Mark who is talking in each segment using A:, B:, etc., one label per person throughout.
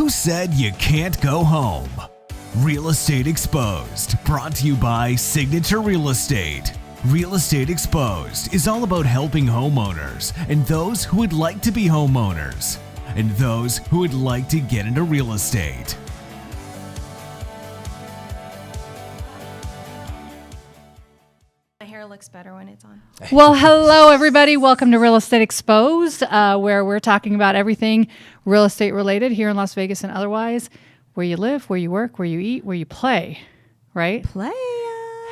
A: Who said you can't go home? Real Estate Exposed, brought to you by Signature Real Estate. Real Estate Exposed is all about helping homeowners and those who would like to be homeowners and those who would like to get into real estate.
B: My hair looks better when it's on.
C: Well, hello, everybody. Welcome to Real Estate Exposed, where we're talking about everything real estate related here in Las Vegas and otherwise. Where you live, where you work, where you eat, where you play, right?
B: Play.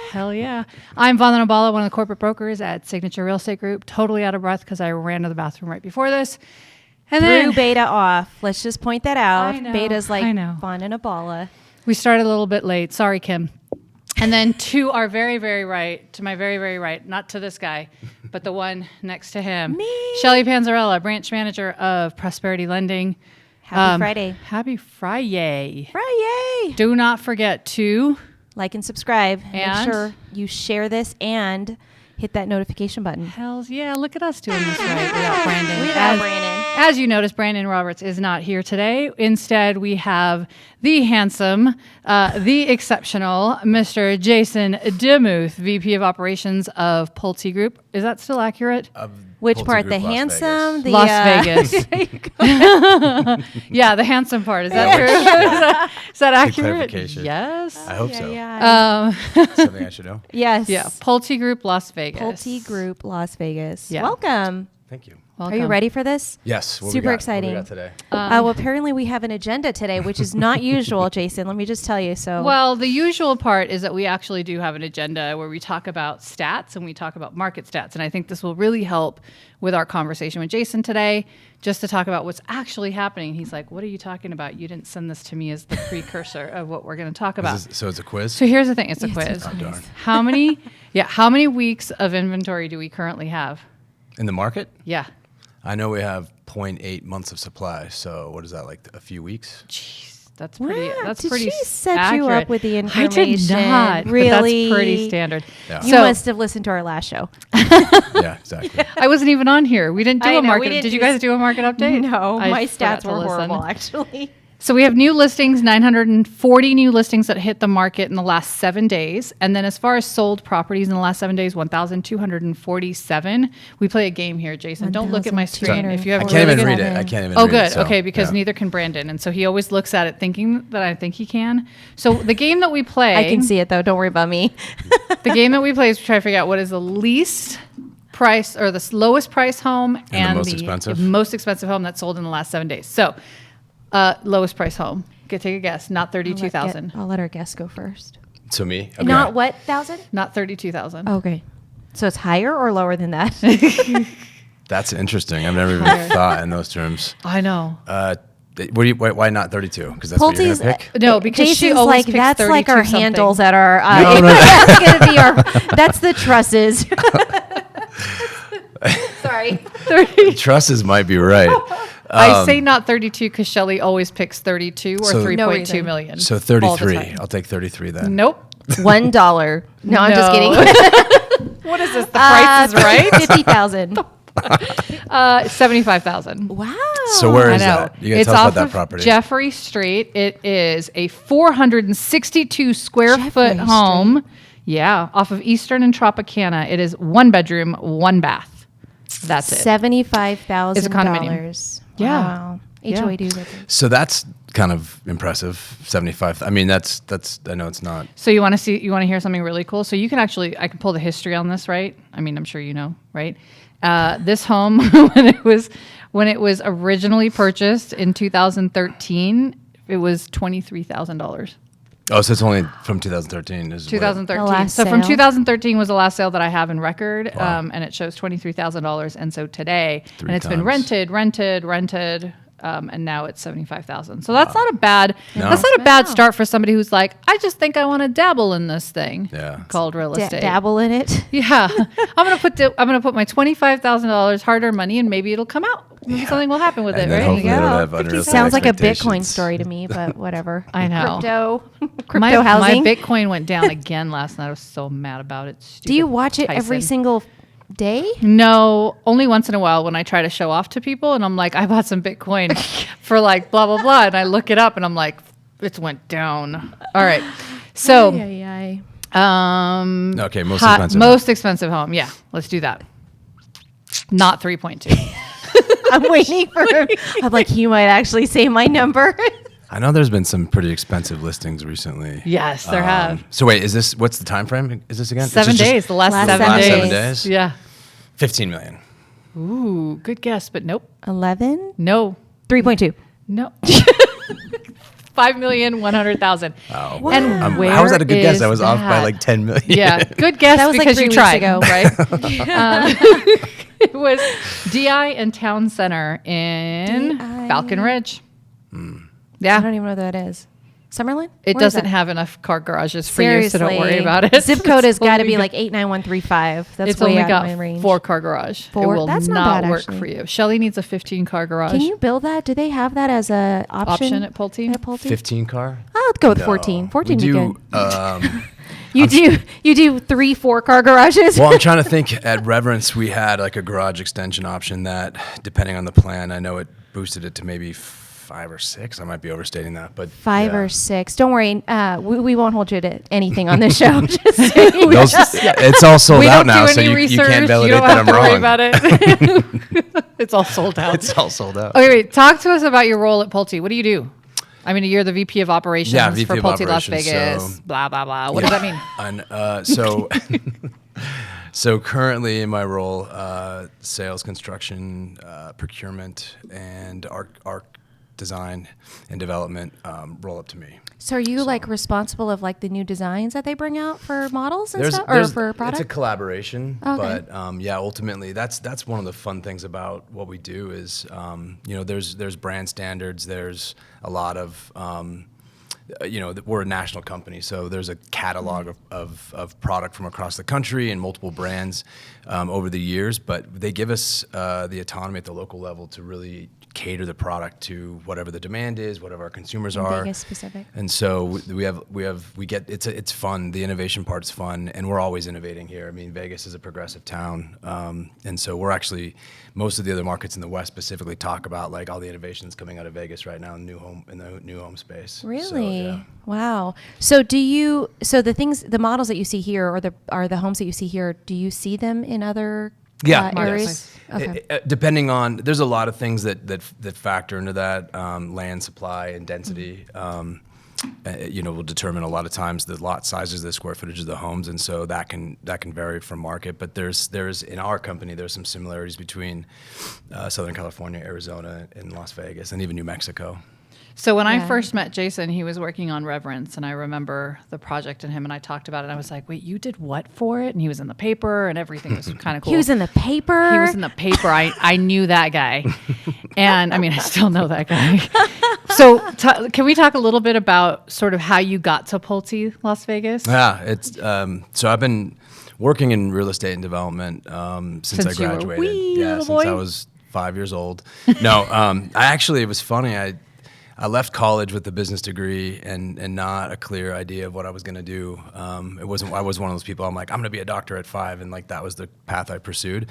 C: Hell yeah. I'm Vandana, Bhalla, one of the corporate brokers at Signature Real Estate Group. Totally out of breath because I ran to the bathroom right before this. And
B: Threw beta off. Let's just point that out.
C: I know,
B: Beta's like
C: I know.
B: Vandana Bhalla.
C: We started a little bit late. Sorry, Kim. And then to our very, very right, to my very, very right, not to this guy, but the one next to him.
B: Me.
C: Shelly Panzarella, branch manager of Prosperity Lending.
B: Happy Friday.
C: Happy Friday.
B: Friday.
C: Do not forget to
B: Like and subscribe.
C: And?
B: Make sure you share this and hit that notification button.
C: Hells yeah, look at us doing this right without Brandon.
B: Without Brandon.
C: As you notice, Brandon Roberts is not here today. Instead, we have the handsome, the exceptional Mr. Jason Demuth, VP of Operations of PulteGroup. Is that still accurate?
B: Which part?
D: PulteGroup,
B: The
D: Las
B: handsome? The
C: Las Vegas. Yeah, the handsome part. Is that true? Is that accurate?
D: clarification.
C: Yes.
D: I hope so.
B: Yeah.
D: Something I should know.
B: Yes.
C: Yeah, PulteGroup Las Vegas.
B: PulteGroup Las Vegas.
C: Yeah.
B: Welcome.
D: Thank you.
C: Welcome.
B: Are you ready for this?
D: Yes. What
B: Super
D: we got?
B: exciting.
D: What we got today?
B: Well, apparently we have an agenda today, which is not usual, Jason. Let me just tell you. So,
C: Well, the usual part is that we actually do have an agenda where we talk about stats and we talk about market stats. And I think this will really help with our conversation with Jason today, just to talk about what's actually happening. He's like, what are you talking about? You didn't send this to me as the precursor of what we're going to talk about.
D: So it's a quiz?
C: So here's the thing. It's a quiz.
D: Oh, darn.
C: How many weeks of inventory do we currently have?
D: In the market?
C: Yeah.
D: I know we have 0.8 months of supply. So what is that, like a few weeks?
C: Jeez, that's pretty.
B: Wow,
C: That's
B: did
C: pretty.
B: she set
C: accurate.
B: you up with the
C: I
B: information?
C: did not. but
B: Really?
C: that's pretty standard.
D: Yeah.
B: You
C: So-
B: must have listened to our last show.
D: Yeah, exactly.
C: I wasn't even on here. We didn't do
B: I
C: a
B: know,
C: market.
B: we didn't
C: Did you
B: do
C: guys do a market update?
B: No,
C: I
B: my
C: forgot
B: stats
C: to
B: were
C: listen.
B: horrible, actually.
C: So we have new listings, 940 new listings that hit the market in the last 7 days. And then as far as sold properties in the last 7 days, 1,247. We play a game here, Jason. Don't look at my screen. If you have
D: I
C: a
D: can't
C: really
D: even
C: good-
D: read it. I can't even
C: Oh,
D: read
C: good.
D: it. So,
C: Okay, because
D: yeah.
C: neither can Brandon. And so he always looks at it thinking that I think he can. So the game that we play...
B: I can see it, though. Don't worry about me.
C: The game that we play is to try to figure out what is the least price or the lowest price home
D: And the most expensive?
C: most expensive home that's sold in the last 7 days. So lowest price home. Take a guess. Not 32,000.
B: I'll let our guest go first.
D: So me? Okay.
B: Not what, 1,000?
C: Not 32,000.
B: Okay. So it's higher or lower than that?
D: That's interesting. I've never even thought in those terms.
C: I know.
D: Why not 32? Because that's what you're
B: Pulte's,
D: going to pick?
C: No, because she
B: Jason's
C: always
B: like,
C: picks
B: that's like our
C: 32 something.
B: handles at our,
D: No, no.
B: that's going to be our, that's the trusses. Sorry.
C: 30.
D: Trusses might be right.
C: I say not 32 because Shelly always picks 32 or
D: So-
C: 3.2
B: No reason.
C: million.
D: So
C: all the
D: 33.
C: time.
D: I'll take 33 then.
C: Nope.
B: $1. No, I'm just
C: No.
B: kidding.
C: What is this? The price is right?
B: 50,000.
C: 75,000.
B: Wow.
D: So where
C: I
D: is
C: know.
D: that? You got to
C: It's
D: tell us
C: off
D: about that
C: of
D: property.
C: Jeffrey Street. It is a 462 square
B: Jeffrey
C: foot
B: Street.
C: home. Yeah, off of Eastern and Tropicana. It is 1 bedroom, 1 bath. That's it.
B: $75,000.
C: It's a condominium. Yeah.
B: Wow.
C: Yeah.
B: HOA dues. I think.
D: So that's kind of impressive. 75. I mean, that's. I know it's not.
C: So you want to hear something really cool? So you can actually, I can pull the history on this, right? I mean, I'm sure you know, right? This home, when it was originally purchased in 2013, it was $23,000.
D: Oh, so it's only from 2013. Is what it-
C: 2013.
B: The last
C: So from
B: sale?
C: 2013 was the last sale that I have in record,
D: Wow.
C: and it shows $23,000. And so today,
D: Three
C: and it's been
D: times.
C: rented, and now it's 75,000. So that's not a bad.
D: No.
C: That's not a bad
B: Wow.
C: start for somebody who's like, I just think I want to dabble in this thing.
D: Yeah.
C: Called real estate.
B: Dabble in it.
C: Yeah, I'm gonna put my $25,000 hard-earned money, and maybe it'll come out. Maybe something will happen with
D: And
C: it,
D: then
C: right?
D: hopefully it'll have unrealistic
B: Sounds like a Bitcoin
D: expectations.
B: story to me, but whatever.
C: I know.
B: Crypto
C: My
B: housing.
C: Bitcoin went down again last night. I was so mad about it.
B: Do you
C: Stupid
B: watch it every
C: Tyson.
B: single day?
C: No, only once in a while when I try to show off to people and I'm like, I bought some Bitcoin for like blah, blah, blah. And I look it up and I'm like, it went down. All right. So,
B: Ay, ay,
D: Okay, most expensive.
C: Most expensive home. Yeah, let's do that. Not 3.2.
B: I'm waiting for him. I'm like, you might actually say my number.
D: I know there's been some pretty expensive listings recently.
C: Yes, there have.
D: So wait, what's the time frame? Is this again?
C: 7 days. The last 7
B: last
C: days.
B: 7
D: days?
C: Yeah.
D: 15 million.
C: Ooh, good guess, but nope.
B: 11?
C: No.
B: 3.2.
C: No. 5,100,000.
D: Oh.
B: Wow.
C: And where
D: how was that a good guess?
C: is
D: I was off by
C: that?
D: like 10 million.
C: Yeah, good guess
B: That was like
C: because
B: 3
C: you
B: weeks
C: tried,
B: ago.
C: right? It was DI and Town Center in
B: DI.
C: Falcon Ridge.
B: I
C: Yeah,
B: don't even know what that is. Summerlin?
C: it
B: Where is
C: doesn't
B: that?
C: have enough car garages for
B: Seriously.
C: you, so don't worry about it.
B: Zip code has
C: It's
B: got to
C: only
B: be
C: got-
B: like 89135. That's
C: It's
B: way
C: only
B: out
C: got
B: of my range.
C: 4-car garage. It
B: 4?
C: will
B: That's
C: not
B: not bad,
C: work
B: actually.
C: for you. Shelly needs a 15-car garage.
B: Can you build that? Do they have that as a option?
C: Option at Pulte?
B: At Pulte?
D: 15 car?
B: I'll go with
D: No.
B: 14. 14
D: We
B: would be
D: do,
B: good. You do 3 4-car garages?
D: well, I'm trying to think. At Reverence, we had like a garage extension option that, depending on the plan, I know it boosted it to maybe 5 or 6. I might be overstating that, but
B: 5
D: yeah.
B: or 6. Don't worry. We won't hold you to anything on this show. Just saying.
D: Those, it's all sold
C: We
D: out
C: don't
D: now,
C: do
D: so
C: any
D: you
C: research.
D: can't validate
C: you don't
D: that
C: have
D: I'm
C: to worry
D: wrong.
C: about it. It's all sold out.
D: It's all sold out.
C: Okay, wait. Talk to us about your role at Pulte. What do you do? I mean, you're the VP of Operations
D: Yeah, VP
C: for
D: of
C: Pulte Las
D: Operations,
C: Vegas.
D: so-
C: Blah blah blah. What does that mean?
D: And so currently in my role, sales, construction, procurement, and arc design and development roll up to me.
B: So are you like responsible of like the new designs that they bring out for models and stuff, or
D: there's-
B: for product?
D: It's a collaboration,
B: Okay.
D: but yeah, ultimately that's one of the fun things about what we do is there's brand standards. There's a lot of we're a national company, so there's a catalog of product from across the country and multiple brands over the years. But they give us the autonomy at the local level to really cater the product to whatever the demand is, whatever our consumers are.
B: Vegas specific.
D: And so we get it's fun. The innovation part's fun, and we're always innovating here. I mean, Vegas is a progressive town, and so we're actually most of the other markets in the West specifically talk about like all the innovations coming out of Vegas right now in the new home space.
B: Really?
D: So, yeah.
B: Wow. So the models that you see here or the homes that you see here, do you see them in other areas? Okay.
D: Depending on, there's a lot of things that factor into that. Land supply and density, will determine a lot of times the lot sizes, the square footage of the homes, and so that can vary from market. But there's in our company there's some similarities between Southern California, Arizona, and Las Vegas, and even New Mexico.
C: So when I
B: Yeah.
C: first met Jason, he was working on Reverence, and I remember the project and him and I talked about it. And I was like, "Wait, you did what for it?" And he was in the paper, and everything was kind of cool.
B: He was in the paper.
C: He was in the paper. I knew that guy, and I mean, I still know that guy. So can we talk a little bit about sort of how you got to Pulte Las Vegas?
D: Yeah, it's so I've been working in real estate and development since I
C: Since you were
D: graduated.
C: wee
D: Yeah,
C: little
D: since
C: boy?
D: I was 5 years old. No, it was funny. I left college with a business degree and not a clear idea of what I was going to do. I was one of those people. I'm like, I'm going to be a doctor at 5, and like that was the path I pursued.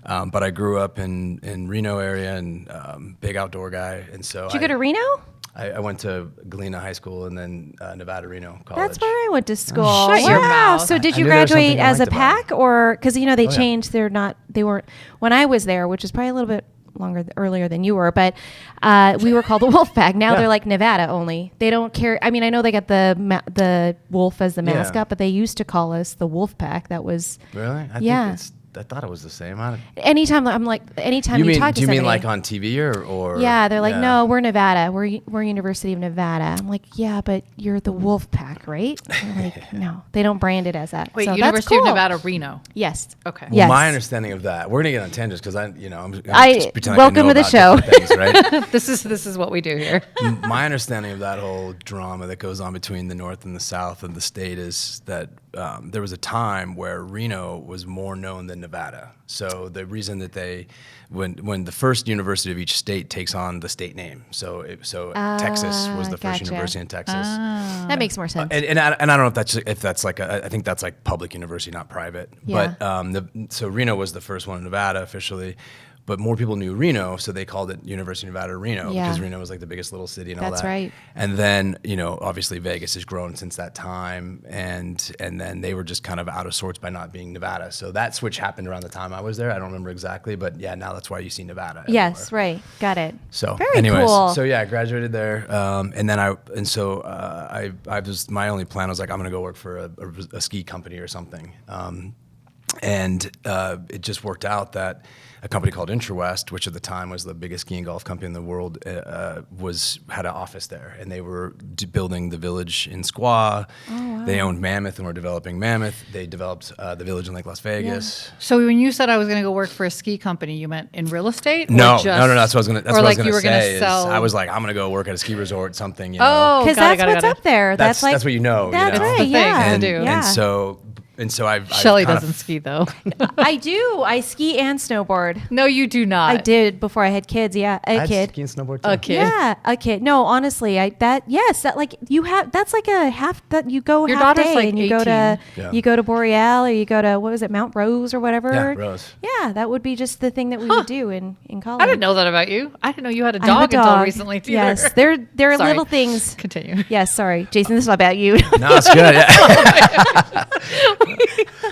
D: But I grew up in Reno area and big outdoor guy, and so
B: Did you go to Reno?
D: I went to Galena High School and then Nevada Reno College.
B: That's where I went to school.
C: Shut your mouth.
B: So did
D: I
B: you
D: knew there was
B: graduate
D: something I
B: as a
D: liked about
B: pack or because they
D: yeah.
B: changed? They weren't when I was there, which is probably a little bit earlier than you were, but we were called the Wolf Pack. Now they're like Nevada only. They don't care. I mean, I know they got the wolf as the mascot, but they used to call us the Wolf Pack. That was
D: Really?
B: Yeah.
D: I thought it was the same.
B: anytime you talk to
D: Do you
B: somebody.
D: mean like on TV or?
B: Yeah, they're like, no, we're Nevada. We're University of Nevada. I'm like, yeah, but you're the Wolf Pack, right? They're like, no, they don't brand it as that.
C: Wait,
B: So that's
C: University
B: cool.
C: of Nevada, Reno.
B: Yes.
C: Okay.
D: Well,
B: Yes.
D: my understanding of that, we're gonna get on tangents because I'm
B: I-
D: just pretend
B: welcome
D: I know
B: to the
D: about
B: show.
D: different Things, right?
C: This is what we do here.
D: My understanding of that whole drama that goes on between the North and the South of the state is that there was a time where Reno was more known than Nevada. So the reason that when the first university of each state takes on the state name, so Texas was the first
B: Gotcha.
D: university in Texas.
B: That makes more sense.
D: And I don't know if that's like I think that's like public university, not private.
B: Yeah.
D: But so Reno was the first one in Nevada officially. But more people knew Reno, so they called it University of Nevada, Reno,
B: Yeah.
D: because Reno was like the biggest little city and all that.
B: That's right.
D: And then, obviously Vegas has grown since that time, and then they were just kind of out of sorts by not being Nevada. So that switch happened around the time I was there. I don't remember exactly, but yeah, now that's why you see Nevada.
B: Yes,
D: everywhere.
B: right. Got it.
D: So,
B: Very
D: anyways,
B: cool.
D: so yeah, I graduated there, and then I was my only plan was like I'm gonna go work for a ski company or something. And it just worked out that a company called IntraWest, which at the time was the biggest ski and golf company in the world, had an office there, and they were building the village in Squaw.
B: Oh, wow.
D: They owned Mammoth and were developing Mammoth. They developed the village in Lake Las Vegas.
C: So when you said I was going to go work for a ski company, you meant in real estate?
D: No,
C: or
D: no. That's what I was gonna. That's
C: or
D: what
C: like
D: I was
C: you were
D: gonna
C: gonna
D: say. Is
C: sell.
D: I was like, I'm gonna go work at a ski resort, something.
C: Oh,
B: Because
C: got it,
B: that's
C: got it,
B: what's
C: got it.
B: up there.
D: That's
B: like
D: what you know.
B: That's
D: you know?
B: right.
C: That's the thing
B: Yeah.
C: to do.
B: Yeah.
D: And so I've
C: Shelley
D: kind
C: doesn't ski though.
B: I do. I ski and snowboard.
C: No, you do not.
B: I did before I had kids. Yeah,
D: I
B: a
D: had
B: kid.
D: ski and snowboard too.
C: A kid.
B: Yeah, a kid. No, honestly, that like you have. That's like a half that you go
C: Your
B: half
C: daughter's
B: day
C: like
B: and you go to
C: 18.
D: Yeah.
B: you go to Boreal or you go to what was it, Mount Rose or whatever.
D: Yeah, Rose.
B: Yeah, that would be just the thing that we would do in college.
C: I didn't know that about you. I didn't know you had a
B: I have
C: dog
B: a
C: until
B: dog.
C: recently. Too.
B: Yes, there are
C: Sorry.
B: little things.
C: Continue.
B: Yes, sorry, Jason. This is about you.
D: No, it's good. Yeah.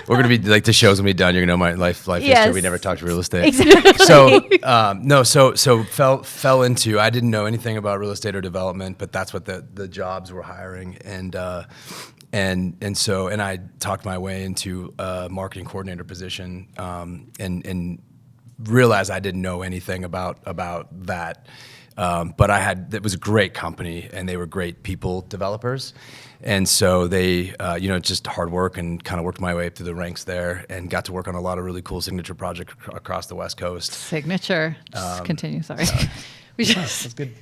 D: We're gonna be like the show's gonna be done. You're gonna know my life
B: Yes.
D: history. We never talked real estate.
B: Exactly.
D: So fell into. I didn't know anything about real estate or development, but that's what the jobs were hiring, and I talked my way into a marketing coordinator position, and realized I didn't know anything about that. But it was a great company, and they were great people developers. And so they, just hard work, and kind of worked my way up through the ranks there, and got to work on a lot of really cool signature projects across the West Coast.
C: Signature. Just continue. Sorry.
D: That's good.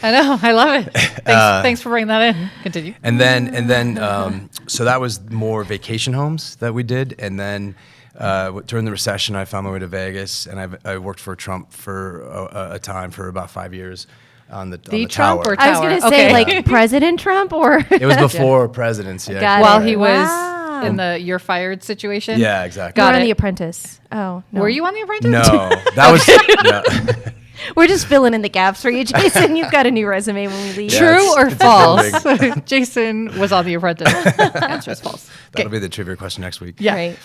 C: I know. I love it. Thanks for bringing that in. Continue.
D: And then, so that was more vacation homes that we did. And then during the recession, I found my way to Vegas, and I worked for Trump for a time for about 5 years on the
C: Trump
D: tower.
C: or
B: I was going to say
C: Okay.
B: like President Trump or
D: It was before presidents. Yeah.
B: Got it.
C: While he was
B: Wow.
C: in the you're fired situation.
D: Yeah, exactly.
C: Got
B: We're on
C: it.
B: The Apprentice. Oh, no.
C: Were you on The Apprentice?
D: No, that was no.
B: We're just filling in the gaps for you, Jason. You've got a new resume when we leave.
D: Yeah.
C: True or
D: it's
C: false? Jason was on The Apprentice. Answer is false.
D: That'll be the trivia question next week.
C: Yeah.
B: Right.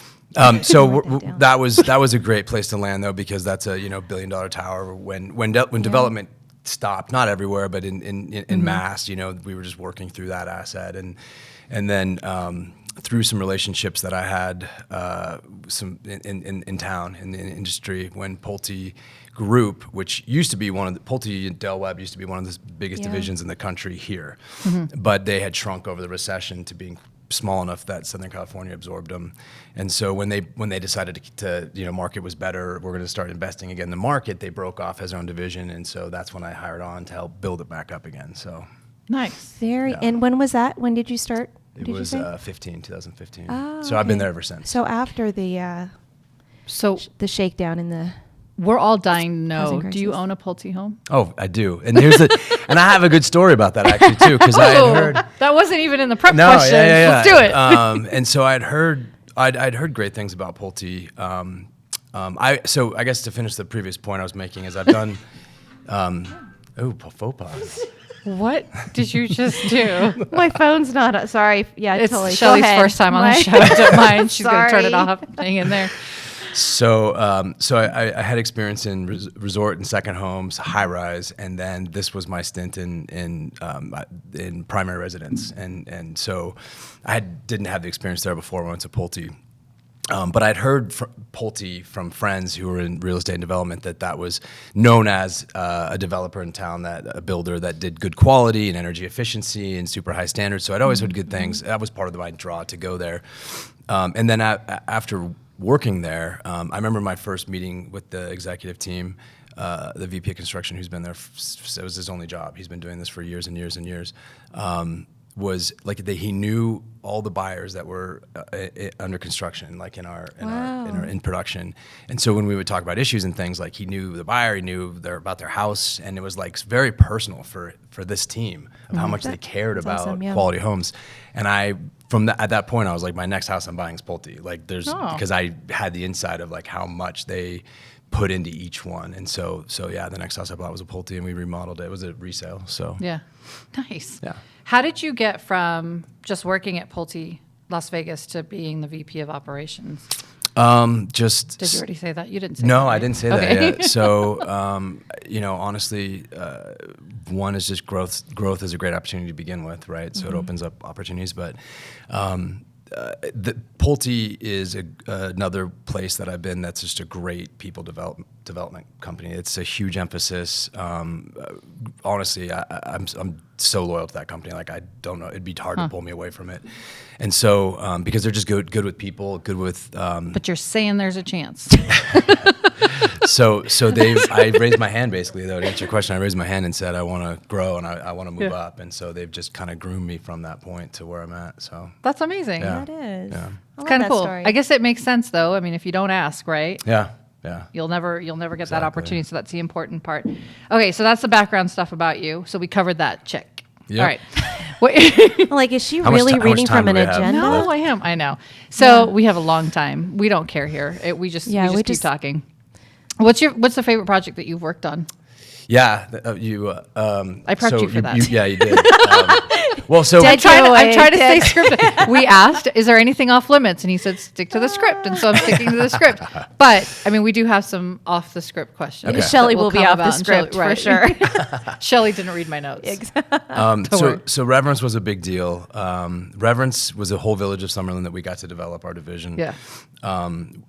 D: So
B: Write that down.
D: that was a great place to land though, because that's a $1 billion tower. When development stopped, not everywhere, but in mass, we were just working through that asset, and then through some relationships that I had some in town in the industry, when PulteGroup, which used to be Pulte and Del Webb used to be one of the biggest
B: Yeah.
D: divisions in the country here, but they had shrunk over the recession to being small enough that Southern California absorbed them. And so when they decided to market was better, we're going to start investing again in the market, they broke off as their own division, and so that's when I hired on to help build it back up again. So
C: Nice.
B: Very.
D: Yeah.
B: And when was that? When did you start?
D: it
B: Did
D: was
B: you say?
D: 2015.
B: Oh,
D: So I've been
B: okay.
D: there ever since.
B: So after the shakedown in the.
C: we're all dying to know.
B: Housing
C: Do you
B: crisis.
C: own a Pulte home?
D: Oh, I do. And and I have a good story about that actually too, because I had heard.
C: That wasn't even in the prep
D: No,
C: question.
D: yeah.
C: Let's do it.
D: And so I'd heard great things about Pulte. So I guess to finish the previous point I was making is I've done. Faux pas.
C: What did you just do?
B: My phone's not. Sorry. Yeah,
C: It's
B: totally. Go
C: Shelly's
B: ahead.
C: first time on the
B: My-
C: show. Don't mind. She's going to turn it
B: Sorry.
C: off. Hang in there.
D: So I had experience in resort and second homes, high rise, and then this was my stint in primary residence, and so I didn't have the experience there before I went to Pulte. But I'd heard Pulte from friends who were in real estate and development that was known as a developer in town, a builder that did good quality and energy efficiency and super high standards. So I'd always heard good things. That was part of my draw to go there. And then after working there, I remember my first meeting with the executive team, the VP of construction who's been there. It was his only job. He's been doing this for years and years and years. was like he knew all the buyers that were under construction, like in our in production. And so when we would talk about issues and things, like he knew the buyer, he knew about their house, and it was like very personal for this team of how much they cared about
B: awesome, yeah.
D: quality homes. And at that point, I was like, my next house I'm buying is Pulte. Like because I had the insight of like how much they put into each one. And so yeah, the next house I bought was a Pulte, and we remodeled it. It was a resale. So
C: Yeah. Nice.
D: Yeah.
C: How did you get from just working at Pulte Las Vegas to being the VP of operations? Did you already say that? You didn't say that.
D: No,
C: right?
D: I didn't say that yet. So, honestly, one is just growth. Growth is a great opportunity to begin with, right? So it opens up opportunities. But the Pulte is another place that I've been that's just a great people development company. It's a huge emphasis. Honestly, I'm so loyal to that company. Like, I don't know, it'd be hard to pull me away from it. And so because they're just good with people, good with.
C: But you're saying there's a chance.
D: So I raised my hand basically, though, to answer your question. I raised my hand and said, I want to grow and I want to move up. And so they've just kind of groomed me from that point to where I'm at. So
C: That's amazing.
D: Yeah.
B: That is.
D: Yeah.
C: It's kind of cool.
B: Story.
C: I guess it makes sense though. I mean, if you don't ask, right?
D: yeah.
C: You'll never get that
D: Exactly.
C: opportunity. So that's the important part. Okay, so that's the background stuff about you. So we covered that. Check.
D: Yep.
C: All right. What-
B: Like, is she
D: How much
B: really
D: ti- how much
B: reading
D: time
B: from an
D: do we have?
B: agenda?
C: No, I am. I know. So we have a long time. We don't care here. We just keep talking. What's the favorite project that you've worked on?
D: Yeah.
C: I prepped you for that.
D: Yeah, you did. Well, so
C: I'm trying to stay
B: Dead
C: scripted. We asked, is there anything off limits? And he said, stick to the script. And so I'm sticking to the script. But, I mean, we do have some off the script questions.
D: Okay.
B: Shelley
C: that
B: will be
C: come
B: off the
C: about and
B: script
C: Shelley-
B: for sure.
C: Shelley didn't read my notes. worry.
D: So Reverence was a big deal. Reverence was a whole village of Summerlin that we got to develop our division.
C: Yeah.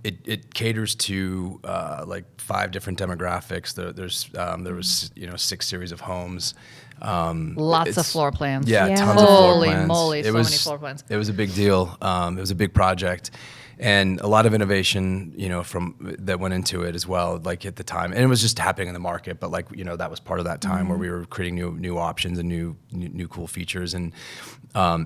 D: It caters to like 5 different demographics. There was 6 series of homes.
C: Lots of floor plans.
D: Yeah,
B: Yeah.
D: tons of floor
C: Holy
D: plans.
C: moly, so many floor plans.
D: It was a big deal. It was a big project, and a lot of innovation, from that went into it as well. Like at the time, and it was just happening in the market. But like that was part of that time where we were creating new options and new cool features, and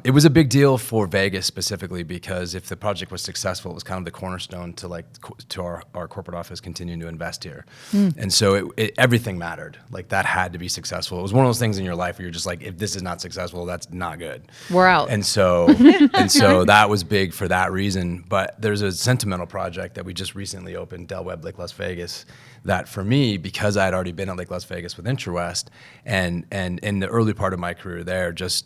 D: it was a big deal for Vegas specifically because if the project was successful, it was kind of the cornerstone to our corporate office continuing to invest here, and so everything mattered. Like that had to be successful. It was one of those things in your life where you're just like, if this is not successful, that's not good.
C: We're out.
D: And so that was big for that reason. But there's a sentimental project that we just recently opened, Del Webb Lake Las Vegas, that for me, because I had already been at Lake Las Vegas with InterWest, and in the early part of my career there, just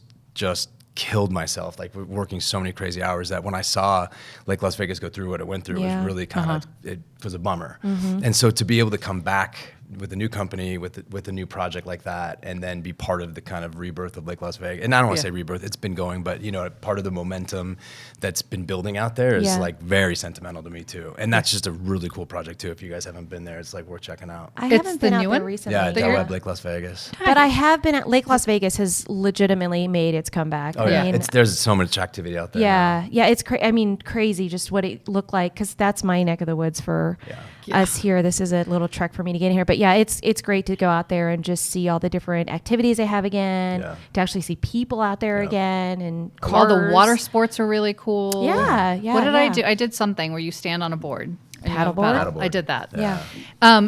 D: killed myself, like working so many crazy hours that when I saw Lake Las Vegas go through what it went through, it was really kind of, it was a bummer. And so to be able to come back with a new company, with a new project like that, and then be part of the kind of rebirth of Lake Las Vegas. And I don't want to say rebirth; it's been going, but part of the momentum that's been building out there is like very sentimental to me too. And that's just a really cool project too. If you guys haven't been there, it's like worth checking out.
B: I
C: It's
B: haven't been
C: the
B: out
C: new
B: there
C: one?
B: recently.
D: Yeah, Del Webb Lake Las Vegas.
B: But I have been at Lake Las Vegas has legitimately made its comeback.
D: Oh yeah, there's so much activity out there.
B: Yeah, it's crazy just what it looked like because that's my neck of the woods for us here. This is a little trek for me to get in here, but yeah, it's great to go out there and just see all the different activities they have again.
D: Yeah.
B: To actually see people out there again and
C: All
B: cars.
C: the water sports are really cool.
B: Yeah.
C: What did I
B: yeah.
C: do? I did something where you stand on a board. and you
B: Paddleboard?
C: paddle. I did that.
B: Yeah.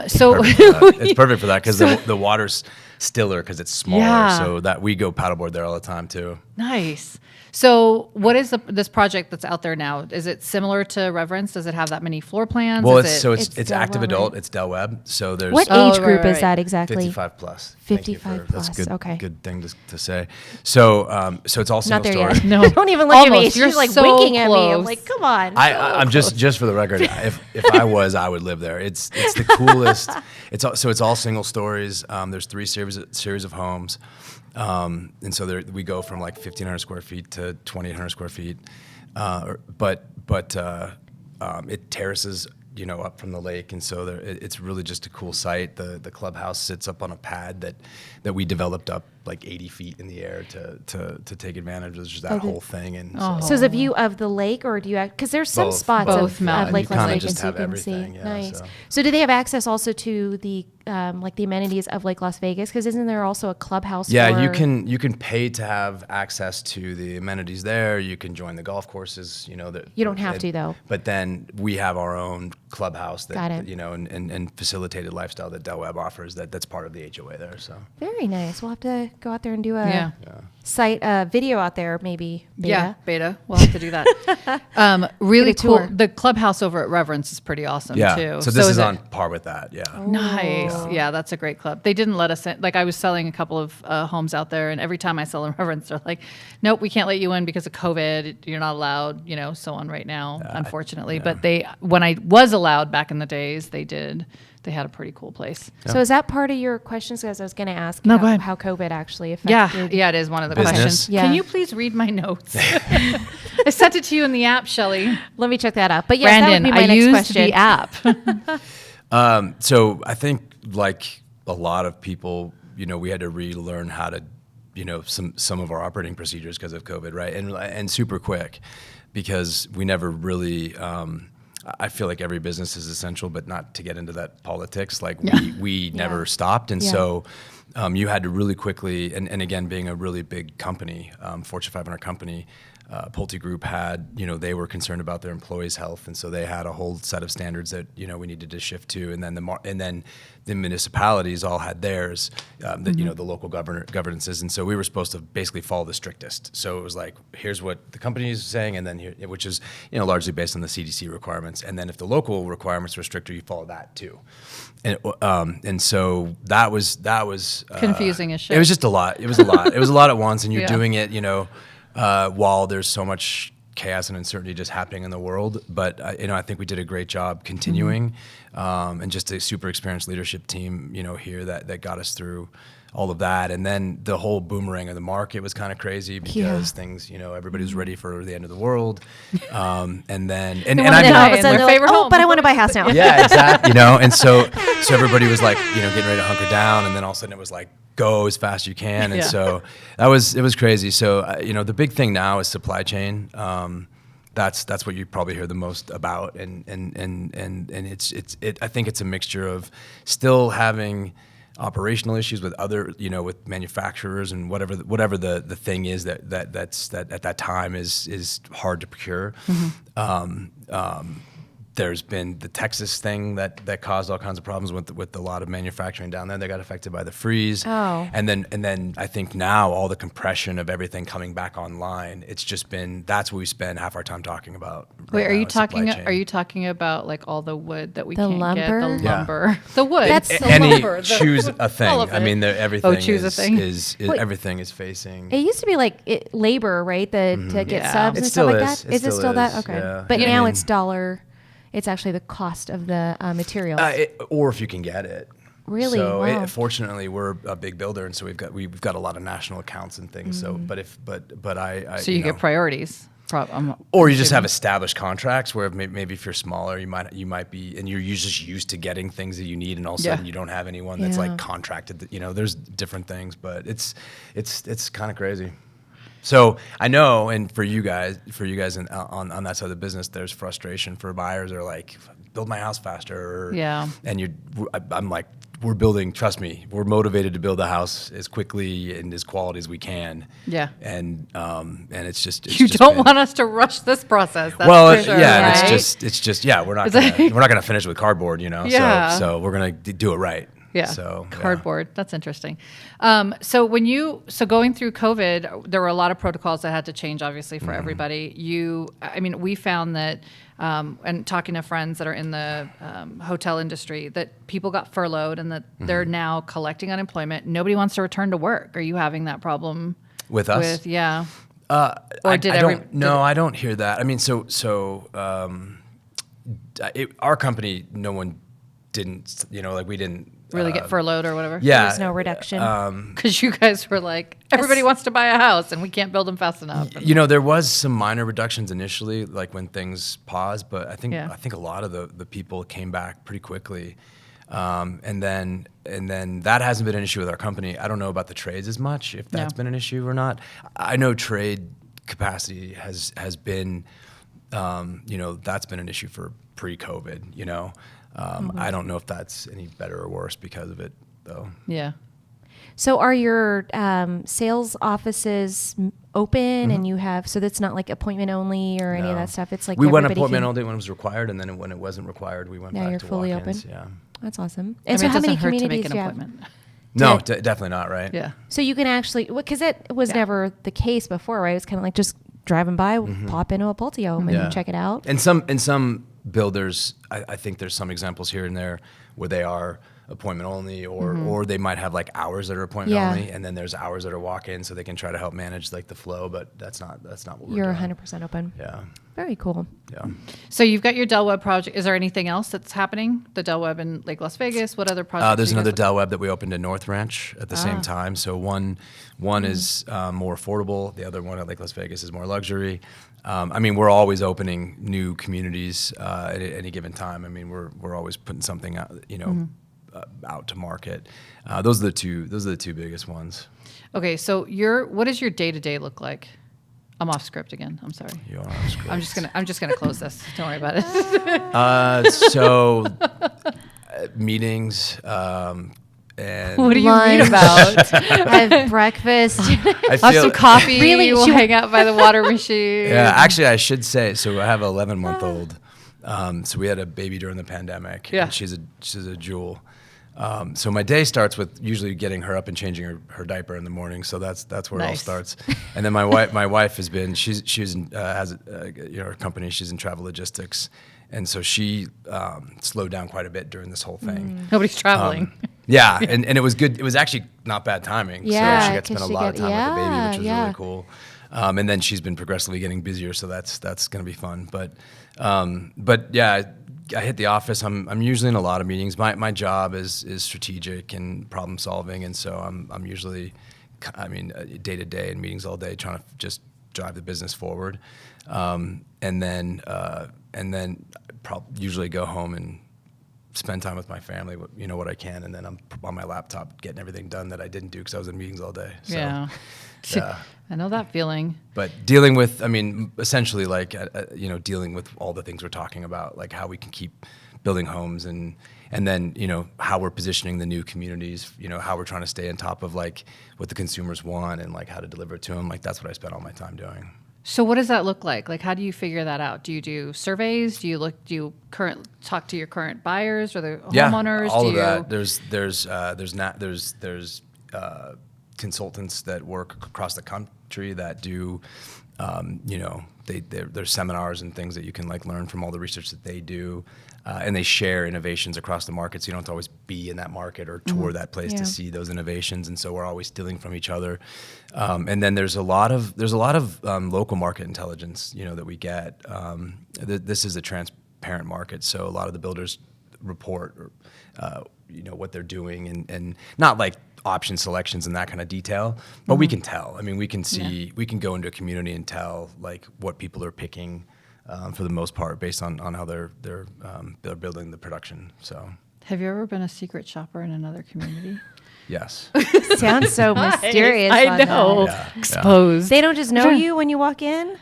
C: So
D: It's perfect for that because the water's stiller because it's smaller.
C: Yeah.
D: So that we go paddleboard there all the time too.
C: nice. So what is this project that's out there now? Is it similar to Reverence? Does it have that many floor plans?
D: Well,
C: Is
D: it's
B: It's
D: active
B: Del Webb,
D: adult.
B: right?
D: It's Del Webb. So there's
B: What
C: Oh,
B: age group
C: right,
B: is
C: right.
B: that exactly?
D: 55 plus. Thank you
B: 55
D: That's
B: plus,
D: good.
B: okay.
D: Good thing to say. So it's all single
B: Not there
D: story.
B: yet.
C: No.
B: Don't even look at me.
C: Almost. You're
B: She's like
C: so
B: winking at me. I'm
C: close.
B: like, come on.
D: I'm just for the record. If I was, I would live there. It's the coolest. It's all single stories. There's 3 series of homes, and so we go from like 1,500 square feet to 2,800 square feet. But it terraces, up from the lake, and so it's really just a cool site. The clubhouse sits up on a pad that we developed up like 80 feet in the air to take advantage of just that whole thing. And
B: So is a view of the lake, or do you, because there's some spots
C: Both
B: of
C: mountains.
B: Lake
D: You
B: Las
D: kinda
B: Vegas
D: just
B: you
D: have
B: can
D: everything,
B: see.
D: yeah,
B: Nice.
D: so.
B: So do they have access also to the like the amenities of Lake Las Vegas? Because isn't there also a clubhouse?
D: Yeah,
B: for...
D: you can pay to have access to the amenities there. You can join the golf courses.
B: You don't have to, though.
D: But then we have our own clubhouse that
B: Got it.
D: and facilitated lifestyle that Del Webb offers. That's part of the HOA there. So
B: Very nice. We'll have to go out there and do a
C: Yeah.
B: site video out there, maybe. Beta.
C: Yeah, beta. We'll have to do that. Really
B: Get a
C: cool.
B: tour.
C: The clubhouse over at Reverence is pretty awesome
D: yeah.
C: too.
D: So this is
C: it-
D: on par with that. Yeah.
C: Nice. Yeah, that's a great club. They didn't let us in. Like I was selling a couple of homes out there, and every time I sell in Reverence, they're like, "Nope, we can't let you in because of COVID. You're not allowed." So on right now, unfortunately. But when I was allowed back in the days, they did. They had a pretty cool place.
B: So is that part of your questions? Because I was going to ask
C: No, go ahead.
B: how COVID actually affected.
C: Yeah, it is one of the
D: Business?
C: questions.
B: Yeah.
C: Can you please read my notes? I sent it to you in the app, Shelly.
B: Let me check that out. But yes, that would
C: Brandon,
B: be my
C: I
B: next
C: used
B: question.
C: the app.
D: So I think like a lot of people, we had to relearn how to, some of our operating procedures because of COVID, right? And super quick, because we never really. I feel like every business is essential, but not to get into that politics. Like we never stopped, and so you had to really quickly. And again, being a really big company, Fortune 500 company. PulteGroup had, they were concerned about their employees' health, and so they had a whole set of standards that we needed to shift to, and then the municipalities all had theirs, the local governances, and so we were supposed to basically follow the strictest. So it was like, here's what the company is saying, and then here, which is largely based on the CDC requirements, and then if the local requirements were stricter, you follow that too. And so that was
C: Confusing as shit.
D: It was just a lot. It was a lot. It was a lot at once, and you're
C: Yeah.
D: doing it, while there's so much chaos and uncertainty just happening in the world. But I think we did a great job continuing, and just a super experienced leadership team, here that got us through all of that. And then the whole boomerang of the market was kind of crazy because things, everybody was ready for the end of the world. And then and
B: And
D: I
B: then
D: mean,
B: all of a
C: my
B: sudden, they're
C: favorite
B: like,
C: home.
B: but I want to buy a house now.
D: yeah, exactly. And so everybody was like, getting ready to hunker down, and then all of a sudden it was like, go as fast as you can. And so it was crazy. So, the big thing now is supply chain. That's what you probably hear the most about. And it's I think it's a mixture of still having operational issues with other, with manufacturers and whatever the thing is that at that time is hard to procure. There's been the Texas thing that caused all kinds of problems with a lot of manufacturing down there. They got affected by the freeze.
B: Oh.
D: And then I think now all the compression of everything coming back online, it's just been, that's what we spend half our time talking about.
C: Wait,
D: right
C: are
D: now
C: you
D: is supply
C: talking?
D: chain.
C: Are you talking about like all the wood that we
B: The
C: can't
B: lumber?
C: get? The
D: Yeah.
C: lumber, the wood.
B: That's
C: the
D: Any
C: lumber,
D: choose a thing.
C: all of
D: I mean,
C: it.
D: everything
C: choose a
D: is,
C: thing.
B: Wait.
D: everything is facing.
B: It used to be like labor, right? To get
C: Yeah.
B: subs
D: It
B: and
D: still
B: stuff like
D: is.
B: that.
D: It
B: Is it
D: still
B: still that?
D: is,
B: Okay.
D: yeah.
B: But
D: Yeah.
B: now
D: I mean-
B: it's dollar. It's actually the cost of the materials.
D: Or if you can get it.
B: Really?
D: So
B: Wow.
D: fortunately, we're a big builder, and so we've got a lot of national accounts and things. So, but I
C: So you get priorities.
D: or you just have established contracts where maybe if you're smaller, you might be, and you're just used to getting things that you need, and all of a sudden you don't have anyone that's
B: Yeah.
D: like contracted. There's different things, but it's kind of crazy. So I know, and for you guys on that side of the business, there's frustration for buyers. They're like, build my house faster.
C: Yeah.
D: And I'm like, we're building. Trust me, we're motivated to build a house as quickly and as quality as we can.
C: Yeah.
D: And it's just
C: You don't want us to rush this process. That's
D: well,
C: for sure,
D: yeah,
C: right?
D: and it's just we're not gonna finish with cardboard,
C: Yeah.
D: So we're gonna do it right.
C: Yeah,
D: So
C: cardboard. That's interesting. So going through COVID, there were a lot of protocols that had to change, obviously, for everybody. We found that, and talking to friends that are in the hotel industry, that people got furloughed and that they're now collecting unemployment. Nobody wants to return to work. Are you having that problem
D: with us?
C: Yeah.
D: I don't hear that. I mean, our company, no one didn't, we didn't
C: Really get furloughed or whatever?
D: Yeah.
B: There's no reduction.
C: Because you guys were like, everybody wants to buy a house and we can't build them fast enough.
D: There was some minor reductions initially, like when things paused, but I think a lot of the people came back pretty quickly. And then and then that hasn't been an issue with our company. I don't know about the trades as much, if that's been an issue or not. I know trade capacity has been, that's been an issue for pre-COVID, I don't know if that's any better or worse because of it, though.
C: Yeah.
B: So are your sales offices open and you have, so that's not like appointment only or any of that stuff? It's like
D: we went
B: everybody
D: appointment
B: can-
D: only when it was required, and then when it wasn't required, we went
B: Now
D: back
B: you're
D: to
B: fully
D: walk-ins.
B: open?
D: Yeah.
B: That's awesome.
C: I
B: And
C: mean,
B: so how
C: it
B: many
C: doesn't hurt to
B: communities
C: make an
B: do you have?
C: appointment.
D: No, definitely not, right?
C: Yeah.
B: So you can actually, because it was never the case before, right? It was kind of like just driving by, pop into a Pulte home and check it out.
D: And some builders, I think there's some examples here and there where they are appointment only, or they might have like hours that are appointment only, and then there's hours that are walk-in, so they can try to help manage like the flow. But that's not what we're
B: You're
D: doing.
B: 100% open.
D: Yeah.
B: Very cool.
D: Yeah.
C: So you've got your Del Webb project. Is there anything else that's happening? The Del Webb in Lake Las Vegas. What other projects?
D: There's
C: are you
D: another
C: guys
D: Del Webb that we opened in North Ranch at the same time. So one is more affordable. The other one at Lake Las Vegas is more luxury. We're always opening new communities at any given time. We're always putting something out, out to market. Those are the two biggest ones.
C: Okay, so what does your day-to-day look like? I'm off script again. I'm sorry.
D: You are off script.
C: I'm just gonna close this. Don't worry about it.
D: Meetings. And
C: What do you
B: Lunch.
C: read about?
B: Have breakfast.
D: I
C: Have some coffee.
B: Really?
C: We'll
B: She-
C: hang out by the water machine.
D: Yeah, actually, I should say. So I have an 11-month-old. So we had a baby during the pandemic.
C: Yeah.
D: And she's a jewel. So my day starts with usually getting her up and changing her diaper in the morning. So that's where it all
C: Nice.
D: starts. And then my wife has been has her company. She's in travel logistics, and so she slowed down quite a bit during this whole thing.
C: Nobody's traveling.
D: Yeah, and it was good. It was actually not bad timing.
B: Yeah,
D: so she got to spend
B: 'cause
D: a lot of time with the baby, which was
B: yeah.
D: really cool. And then she's been progressively getting busier, so that's going to be fun. But yeah, I hit the office. I'm usually in a lot of meetings. My job is strategic and problem solving, and so I'm usually, day to day in meetings all day, trying to just drive the business forward, and then usually go home and spend time with my family, what I can, and then I'm on my laptop getting everything done that I didn't do because I was in meetings all day. So,
C: Yeah.
D: yeah.
C: I know that feeling.
D: But dealing with, essentially dealing with all the things we're talking about, like how we can keep building homes and then, how we're positioning the new communities, how we're trying to stay on top of like what the consumers want and like how to deliver it to them. Like that's what I spend all my time doing.
C: So what does that look like? Like, how do you figure that out? Do you do surveys? Do you talk to your current buyers or the homeowners?
D: All of that. There's consultants that work across the country that do, there's seminars and things that you can like learn from all the research that they do, and they share innovations across the market. So you don't have to always be in that market or tour that place to see those innovations. And so we're always stealing from each other. And then there's a lot of local market intelligence, that we get. This is a transparent market, so a lot of the builders report, what they're doing, and not like option selections and that kind of detail, but we can tell. We can see, we can go into a community and tell like what people are picking for the most part based on how they're building the production. So,
C: Have you ever been a secret shopper in another community?
D: yes.
B: Sounds so mysterious.
C: I
B: on
C: know.
B: that.
D: Yeah.
C: Exposed.
B: They don't just know you when you walk in?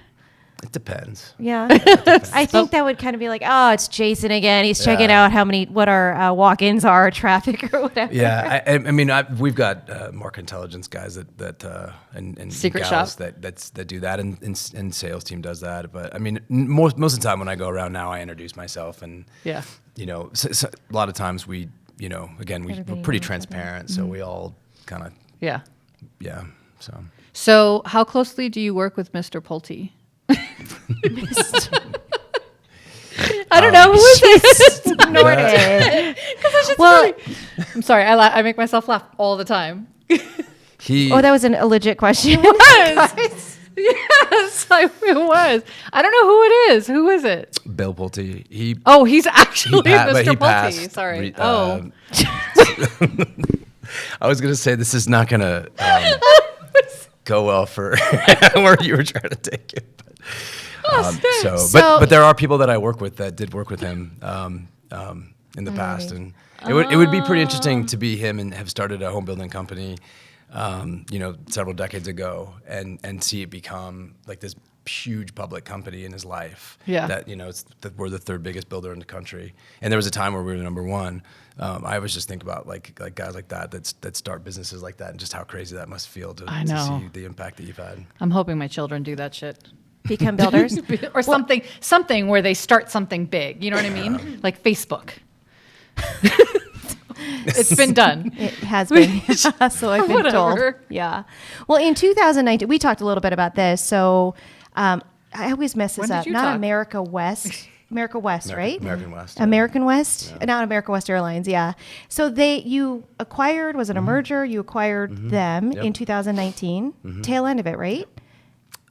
D: It depends.
B: Yeah. I think that would kind of be like, oh, it's Jason again. He's checking
D: Yeah.
B: out what our walk-ins are, traffic or whatever.
D: Yeah, we've got market intelligence guys and
C: Secret
D: gals
C: shop.
D: that do that, and sales team does that. But most of the time when I go around now, I introduce myself, and
C: Yeah.
D: so a lot of times we're
B: Everybody
D: pretty
B: knows each other.
D: transparent, so we all kind of
C: Yeah.
D: So.
C: So how closely do you work with Mr. Pulte? I don't know, who is this?
B: Norton. Well,
C: I'm sorry, I make myself laugh all the time.
B: that was a legit question.
C: Yes, it was. I don't know who it is. Who is it?
D: Bill Pulte.
C: He's actually
D: but
C: Mr.
D: he
C: Pulte.
D: passed.
C: Sorry.
D: I was gonna say this is not gonna go well for where you were trying to take it. But there are people that I work with that did work with him. in the past, and it would be pretty interesting to be him and have started a home building company, several decades ago, and see it become like this huge public company in his life.
C: Yeah.
D: That we're the third biggest builder in the country, and there was a time where we were number one. I always just think about like guys like that start businesses like that, and just how crazy that must feel to see the impact that you've had.
C: I'm hoping my children do that shit.
B: Become builders?
C: Or something where they start something big. You know what I mean? Like Facebook. It's been done.
B: It has been. So I've been told. Yeah. Well, in 2019, we talked a little bit about this. So I always mess this up. Not talk? America West. America West, right?
D: American West.
B: American West? Yeah. Not America West Airlines, yeah. So you acquired, was it a merger? You acquired them in 2019. Tail end of it, right?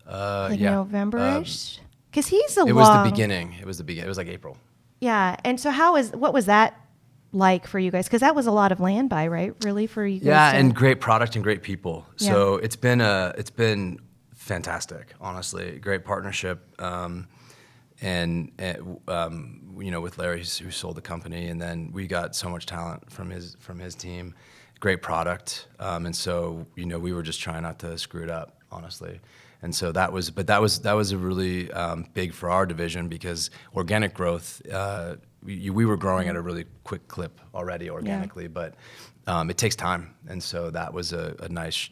B: November-ish? Because
D: it was the beginning. It was like April.
B: Yeah. And so what was that like for you guys? Because that was a lot of land buy, right? Really for you guys?
D: Yeah, and great product and great people. Yeah. So it's been fantastic, honestly. Great partnership. With Larry, who sold the company, and then we got so much talent from his team, great product, and so we were just trying not to screw it up, honestly, and so that was a really big for our division, because organic growth, we were growing at a really quick clip already organically, but it takes time, and so that was a nice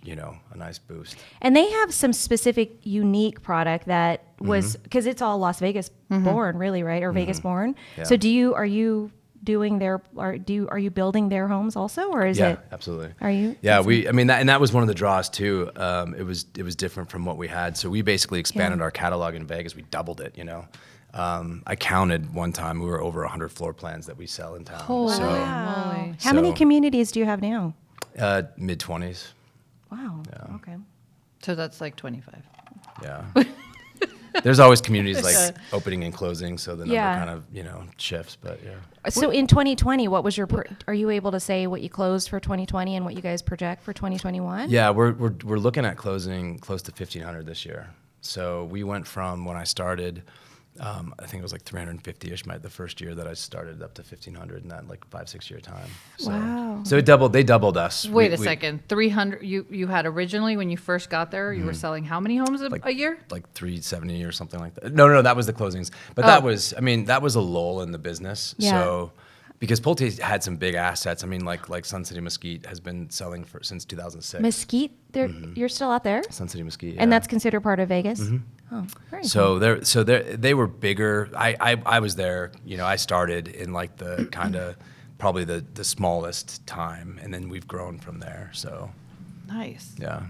D: boost.
B: And they have some specific, unique product that was, because it's all Las Vegas born, really, right, or Vegas born. Yeah. So are you building their homes also, or is it? Yeah,
D: absolutely.
B: Are you?
D: Yeah, that was one of the draws too. It was different from what we had, so we basically expanded our catalog in Vegas. We doubled it, I counted one time, we were over 100 floor plans that we sell in town.
B: Oh, wow. How many communities do you have now?
D: Mid-20s.
B: Wow. Yeah. Okay.
C: So that's like 25.
D: Yeah. There's always communities like opening and closing, so the number kind of, shifts, but yeah.
B: So in 2020, what was are you able to say what you closed for 2020 and what you guys project for 2021?
D: Yeah, we're looking at closing close to 1,500 this year. So we went from, when I started, I think it was like 350-ish the first year that I started, up to 1,500 in that like 5-6 year time. So,
B: wow.
D: So they doubled us.
C: Wait a second. 300, you had originally, when you first got there, you were selling how many homes a year? Like
D: 370 or something like that. No, that was the closings. But that was a lull in the business. Yeah. So, because Pulte had some big assets. Like Sun City Mesquite has been selling since 2006.
B: Mesquite, you're still out there?
D: Sun City Mesquite,
B: and that's considered part of Vegas. Oh, very
D: cool. They were bigger. I was there. I started in like the kind of probably the smallest time, and then we've grown from there. So
C: nice.
D: Yeah.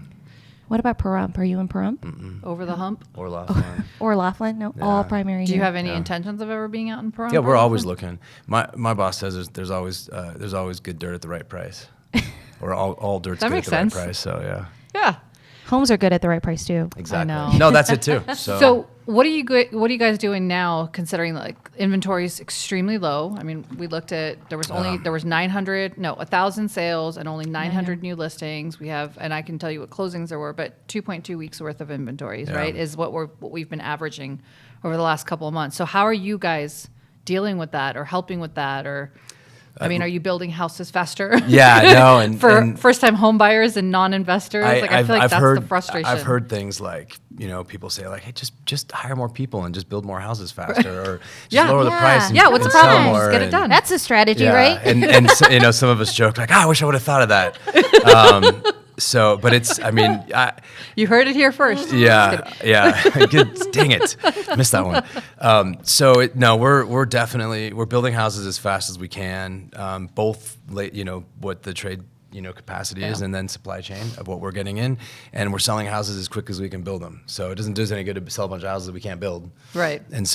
B: What about Pahrump? Are you in Pahrump?
C: Over the hump?
D: Or Laughlin.
B: Or Laughlin? No, all primary.
C: Do you have any intentions of ever being out in Pahrump?
D: Yeah, we're always looking. My boss says there's always good dirt at the right price, or all dirt's good at the right price. So yeah.
C: Yeah.
B: Homes are good at the right price too.
D: Exactly. I know. No, that's it too.
C: So what are you guys doing now, considering like inventory is extremely low? We looked at, there was 1,000 sales and only 900 new listings. We have, and I can tell you what closings there were, but 2.2 weeks worth of inventories, right? Is what we've been averaging over the last couple of months. So how are you guys dealing with that, or helping with that, or? Are you building houses faster?
D: Yeah, no, and
C: for first-time home buyers and non-investors, I feel like that's the frustration.
D: I've heard things like, people say like, hey, just hire more people and just build more houses faster, or just lower the price. And,
C: what's the problem? Just get it done.
B: That's a strategy, right?
D: And so, some of us joke like, I wish I would have thought of that. But it's,
C: you heard it here first.
D: Yeah. Dang it. Missed that one. We're definitely, we're building houses as fast as we can, both, what the trade, capacity is, and then supply chain of what we're getting in. And we're selling houses as quick as we can build them. So it doesn't do us any good to sell a bunch of houses that we can't build.
C: Right.
D: And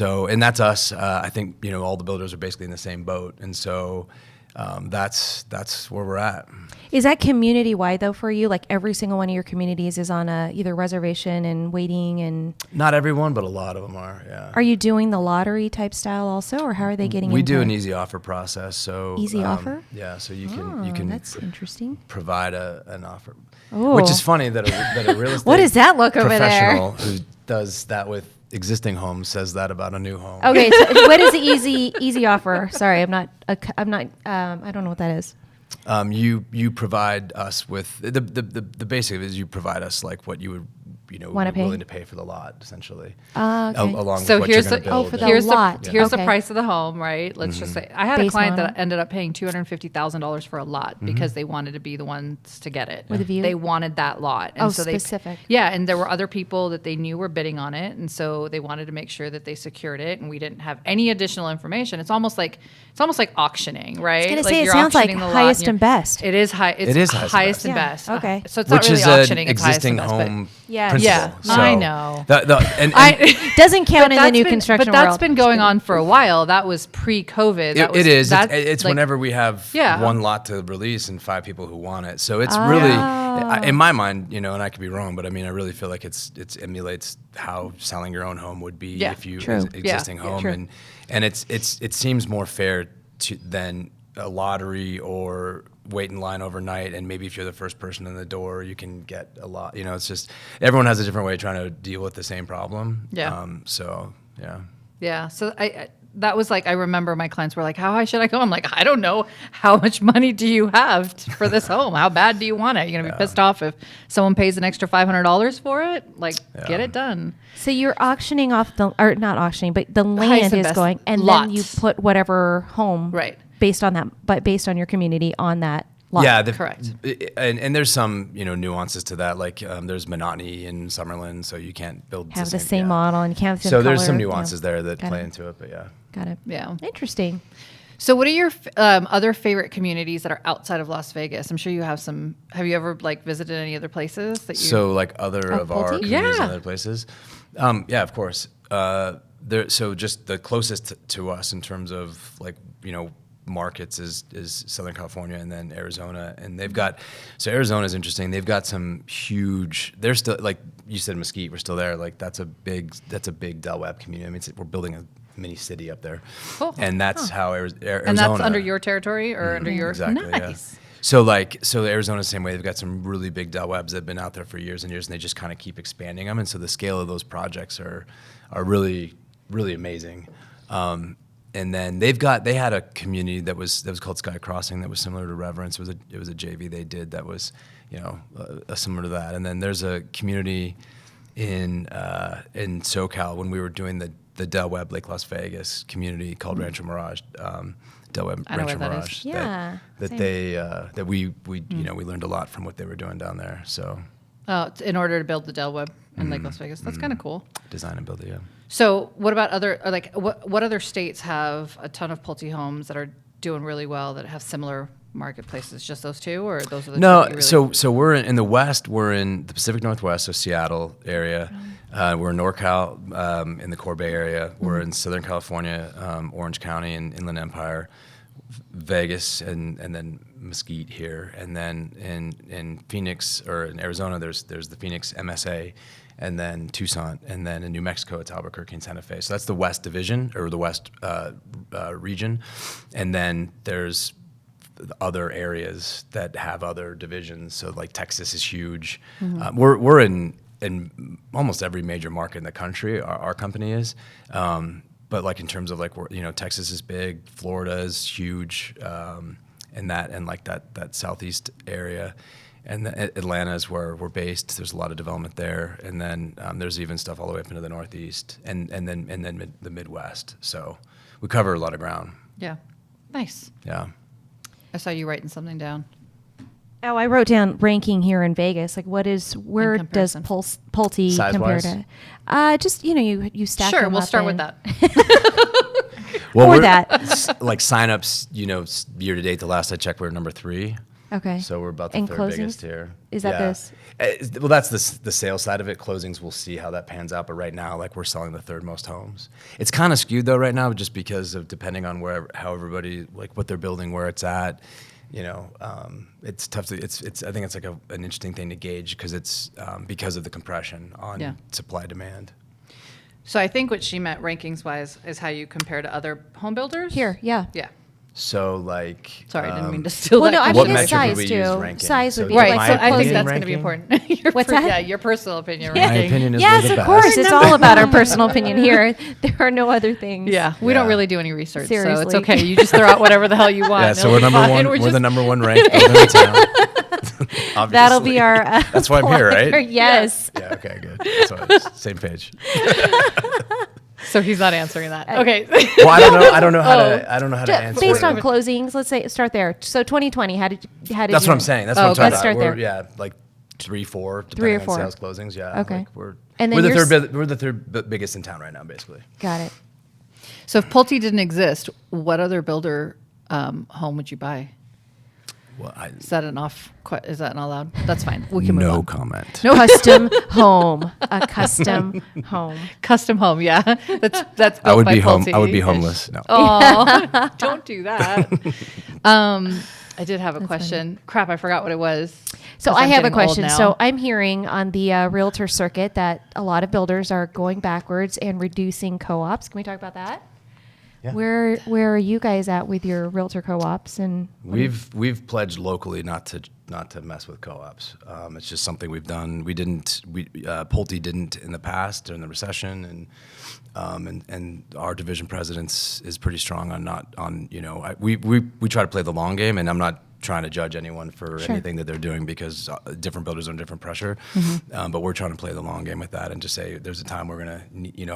D: that's us. I think, all the builders are basically in the same boat. And so, that's where we're at.
B: Is that community-wide, though, for you? Like every single one of your communities is on either reservation and waiting and...
D: Not everyone, but a lot of them are, yeah.
B: Are you doing the lottery type style also, or how are they getting
D: We do an easy offer process. So
B: easy offer?
D: Yeah, so you can
B: that's interesting.
D: Provide an offer. Which is funny that a real estate
B: what does that look over there?
D: professional who does that with existing home says that about a new home.
B: Okay, so what is the easy offer? Sorry, I'm not. I don't know what that is.
D: You provide us with the basic of it is you provide us like what you would
B: Wanna
D: be
B: pay?
D: willing to pay for the lot essentially.
B: Okay.
D: Along
C: So
D: with what
C: here's
D: you're
C: the
D: going to build.
B: for the
C: here's
B: lot.
C: the here's the
B: Okay.
C: price of the home, right? Let's just say I had a
B: Base
C: client
B: model.
C: that ended up paying $250,000 for a lot because they wanted to be the ones to get it.
B: With a view?
C: They wanted that lot, and
B: Oh,
C: so
B: specific.
C: Yeah, and there were other people that they knew were bidding on it, and so they wanted to make sure that they secured it, and we didn't have any additional information. It's almost like auctioning, right?
B: gonna
C: Like
B: say, it
C: you're
B: sounds like
C: auctioning the lot
B: highest
C: you're-
B: and best.
C: It is high. It's
D: It is highest and
C: highest
B: best.
C: and
B: Yeah,
C: best.
B: okay.
C: So it's not
D: Which
C: really
D: is
C: auctioning.
D: an
C: It's highest
D: existing
C: and best, but-
D: home
B: Yeah.
D: principle.
C: Yeah,
D: So
C: I know.
D: and
B: Doesn't count in the
C: That's
B: new
C: been-
B: construction
C: But that's
B: world.
C: been going on for a while. That was pre-COVID. That was,
D: it is.
C: that-
D: It's
C: like-
D: whenever we have
C: Yeah.
D: one lot to release and 5 people who want it. So it's really, in my mind, and I could be wrong, but I mean, I really feel like it emulates how selling your own home would be
C: Yeah.
D: if you
B: True.
D: existing
C: Yeah.
D: home,
B: True.
D: and it seems more fair than a lottery or wait in line overnight, and maybe if you're the first person in the door, you can get a lot. It's just everyone has a different way of trying to deal with the same problem.
C: Yeah.
D: So yeah.
C: Yeah. So I that was like, I remember my clients were like, how high should I go? I'm like, I don't know. How much money do you have for this home? How bad do you want it? You're going to be pissed off if someone pays an extra $500 for it? Like, get it done.
B: So you're auctioning off or not auctioning, but the
C: highest
B: land
C: and
B: is
C: best
B: going, and
C: lots.
B: then you put whatever home
C: Right.
B: based on that, but based on your community on that lot.
D: Yeah,
C: Correct.
D: And there's some nuances to that. Like there's monotony in Summerlin, so you can't build
B: Have the same model and you can't have the
D: So
B: same
D: there's some
B: color,
D: nuances there that
B: Got
D: play
B: it.
D: into it, but yeah.
B: Got it.
C: Yeah.
B: Interesting.
C: So what are your other favorite communities that are outside of Las Vegas? I'm sure you have some. Have you ever visited any other places that you?
D: So like other of our
B: Pulte?
D: communities
C: Yeah.
D: and other places? Yeah, of course. So just the closest to us in terms of markets is Southern California and then Arizona, and they've got. So Arizona is interesting. They've got some huge. They're still like you said, Mesquite. We're still there. Like that's a big Del Webb community. I mean, we're building a mini city up there,
C: Cool.
D: and that's how Arizona.
C: and that's under your territory or under your
D: Exactly.
C: nice.
D: Yeah. So Arizona's the same way. They've got some really big Del Webbs that have been out there for years and years, and they just kind of keep expanding them. And so the scale of those projects are really, really amazing. And then they had a community that was called Sky Crossing that was similar to Reverence. It was a JV they did that was similar to that. And then there's a community in SoCal when we were doing the Del Webb Lake Las Vegas community called Rancho Mirage. Del Webb
C: I know
D: Rancho
C: where that
D: Mirage.
C: is.
B: Yeah,
D: That
B: same.
D: they that we learned a lot from what they were doing down there. So
C: In order to build the Del Webb in Lake Las Vegas, that's kind of cool.
D: design and build it. Yeah.
C: So what about what other states have a ton of Pulte homes that are doing really well that have similar marketplaces? Just those two, or those are the two
D: No,
C: that you really
D: so we're in the West. We're in the Pacific Northwest, so Seattle area. We're in NorCal, in the Core Bay area. We're in Southern California, Orange County, and Inland Empire, Vegas, and then Mesquite here. And then in Phoenix or in Arizona, there's the Phoenix MSA, and then Tucson, and then in New Mexico, it's Albuquerque and Santa Fe. So that's the West Division or the West region, and then there's other areas that have other divisions. So like Texas is huge. We're in almost every major market in the country. Our company is, but like in terms of Texas is big, Florida is huge, and that southeast area, and Atlanta is where we're based. There's a lot of development there, and then there's even stuff all the way up into the Northeast, and then the Midwest. So we cover a lot of ground.
C: Yeah. Nice.
D: Yeah.
C: I saw you writing something down.
B: Oh, I wrote down ranking here in Vegas. Like, where does
C: comparison.
B: Pulte compare
D: Size-wise?
B: to? Just you stack.
C: Sure,
B: them
C: we'll
B: up
C: start with
B: and-
C: that.
D: Well,
B: Or
D: we're-
B: that.
D: like signups, year to date, the last I checked, we're number 3.
B: Okay.
D: So we're about the
B: And
D: third
B: closings?
D: biggest here.
B: Is that this?
D: Well, that's the sales side of it. Closings, we'll see how that pans out. But right now, we're selling the third most homes. It's kind of skewed though right now, just because of depending on how everybody what they're building, where it's at. It's tough to. I think it's like an interesting thing to gauge because it's because of the compression on supply demand.
C: So I think what she meant rankings wise is how you compare to other home builders.
B: Here, yeah.
C: Yeah.
D: So like,
C: Sorry, I didn't mean to steal
B: Well,
C: that.
B: no, I
D: What
B: mean, it's
D: metric would
B: size
D: we
B: too.
D: use ranking?
B: Size would
D: So
B: be
C: Right,
B: like
C: so I think
B: clothing.
C: that's going to be important. Your
B: What's that?
C: Yeah, your personal opinion
D: My
C: ranking.
D: opinion is
B: Yes,
D: we're the
B: of
D: best.
B: course. It's all about our personal opinion here. There are no other things.
C: Yeah, we don't
D: Yeah.
C: really do any research, so it's
B: Seriously.
C: okay. You just throw out whatever the hell you want.
D: Yeah,
C: and
D: so
C: it'll
D: we're
C: be
D: number
C: fine.
D: one. We're
C: just-
D: the number one ranked builder in town. Obviously.
B: That'll be our.
D: That's why I'm here, right?
B: flyer. Yes.
D: Yeah. Okay. Good. So same page.
C: So he's not answering that. Okay.
D: Well, I don't know. I don't know how
C: Oh.
D: to. I don't know how to
B: Just
D: answer.
B: based
D: it.
B: on closings, let's say start there. So 2020, how did
D: That's
B: you-
D: what I'm saying. That's
C: Oh,
D: what I'm
B: let's
D: talking
B: start
D: about.
B: there.
D: Yeah, like 3, 4, depending
B: Three or
D: on
B: four.
D: sales closings. Yeah.
B: Okay.
D: Like we're
B: And then
D: we're the
B: you're
D: third. We're the third biggest in town right now, basically.
B: Got it.
C: So if Pulte didn't exist, what other builder home would you buy?
D: Well,
C: Is that is that not allowed? That's fine. We can move
D: no
C: on.
D: comment.
C: No
B: Custom home. A custom home.
C: custom home. Yeah, that's. Built
D: I would
C: by
D: be home.
C: Pulte.
D: I would be homeless. No.
C: Oh, don't do that. I did have a question. Crap, I forgot what it was.
B: So
C: 'Cause
B: I
C: I'm
B: have a
C: getting old
B: question.
C: now.
B: So I'm hearing on the realtor circuit that a lot of builders are going backwards and reducing co-ops. Can we talk about that?
D: Yeah.
B: Where are you guys at with your realtor co-ops? And
D: We've pledged locally not to mess with co-ops. It's just something we've done. Pulte didn't in the past during the recession, and our division presidents is pretty strong on not on we try to play the long game, and I'm not trying to judge anyone for
B: Sure.
D: anything that they're doing because different builders are under different pressure. But we're trying to play the long game with that and just say there's a time we're gonna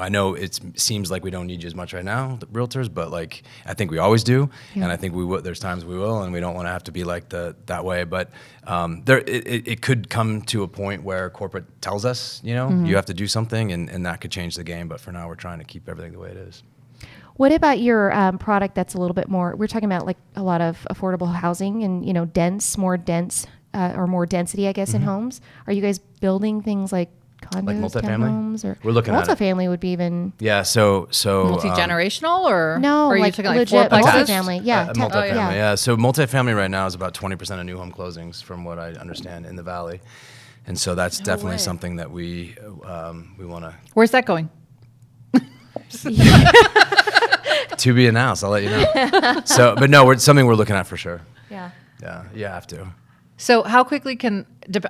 D: I know it seems like we don't need you as much right now, the realtors, but like I think we always do, and I think we will. There's times we will, and we don't want to have to be like that way. But it could come to a point where corporate tells us you have to do something, and that could change the game. But for now, we're trying to keep everything the way it is.
B: what about your product that's a little bit more? We're talking about like a lot of affordable housing and more dense or more density, I guess, in homes. Are you guys building things like condos,
D: Like multifamily?
B: townhomes, or
D: We're looking at it.
B: multifamily would be even
D: Yeah. So
C: multi-generational or
B: no,
C: or are you
B: like
C: talking like
B: legit
C: 4 plexes?
B: multifamily. Yeah,
D: multifamily.
B: yeah.
D: Yeah. So multifamily right now is about 20% of new home closings, from what I understand, in the valley, and so that's definitely
C: way.
D: something that we want
C: Where's that going?
D: to be announced. I'll let you know. So, but no, it's something we're looking at for sure.
B: Yeah.
D: Yeah, you have to.
C: So how quickly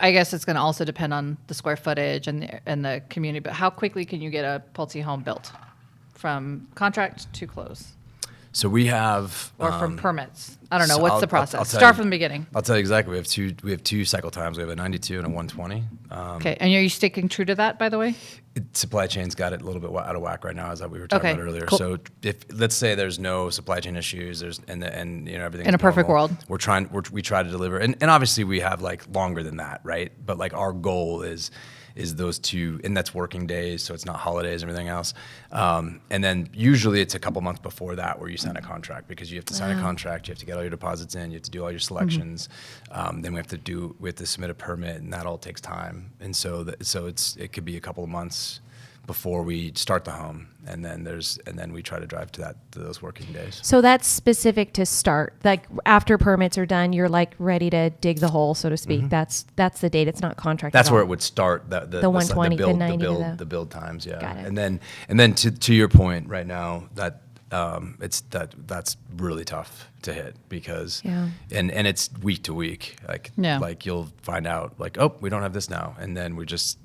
C: I guess it's going to also depend on the square footage and the community, but how quickly can you get a Pulte home built from contract to close
D: So we have
C: or from permits? I don't know.
D: so
C: What's
D: I'll-
C: the
D: I'll
C: process?
D: tell
C: Start
D: you.
C: from the beginning.
D: I'll tell you exactly. We have two cycle times. We have a 92 and a 120.
C: Okay. And are you sticking true to that, by the way?
D: Supply chain's got it a little bit out of whack right now, as we were talking
C: Okay,
D: about earlier.
C: cool.
D: So if let's say there's no supply chain issues, and everything
C: In a perfect world.
D: we try to deliver, and obviously we have like longer than that, right? But like our goal is those two, and that's working days, so it's not holidays and everything else. And then usually it's a couple months before that where you sign a contract, because you have to sign a contract, you have to get all your deposits in, you have to do all your selections. Then we have to submit a permit, and that all takes time. And so it could be a couple of months before we start the home, and then we try to drive to those working days.
B: So that's specific to start. Like after permits are done, you're like ready to dig the hole, so to speak. That's the date. It's not contract.
D: That's
B: at
D: where
B: all.
D: it would start. The
B: 120, the
D: build,
B: 90 to the-
D: the build times. Yeah,
B: Got it.
D: And then to your point, right now that that's really tough to hit, because
B: Yeah.
D: and it's week to week.
C: Yeah.
D: Like you'll find out like, oh, we don't have this now, and then we're just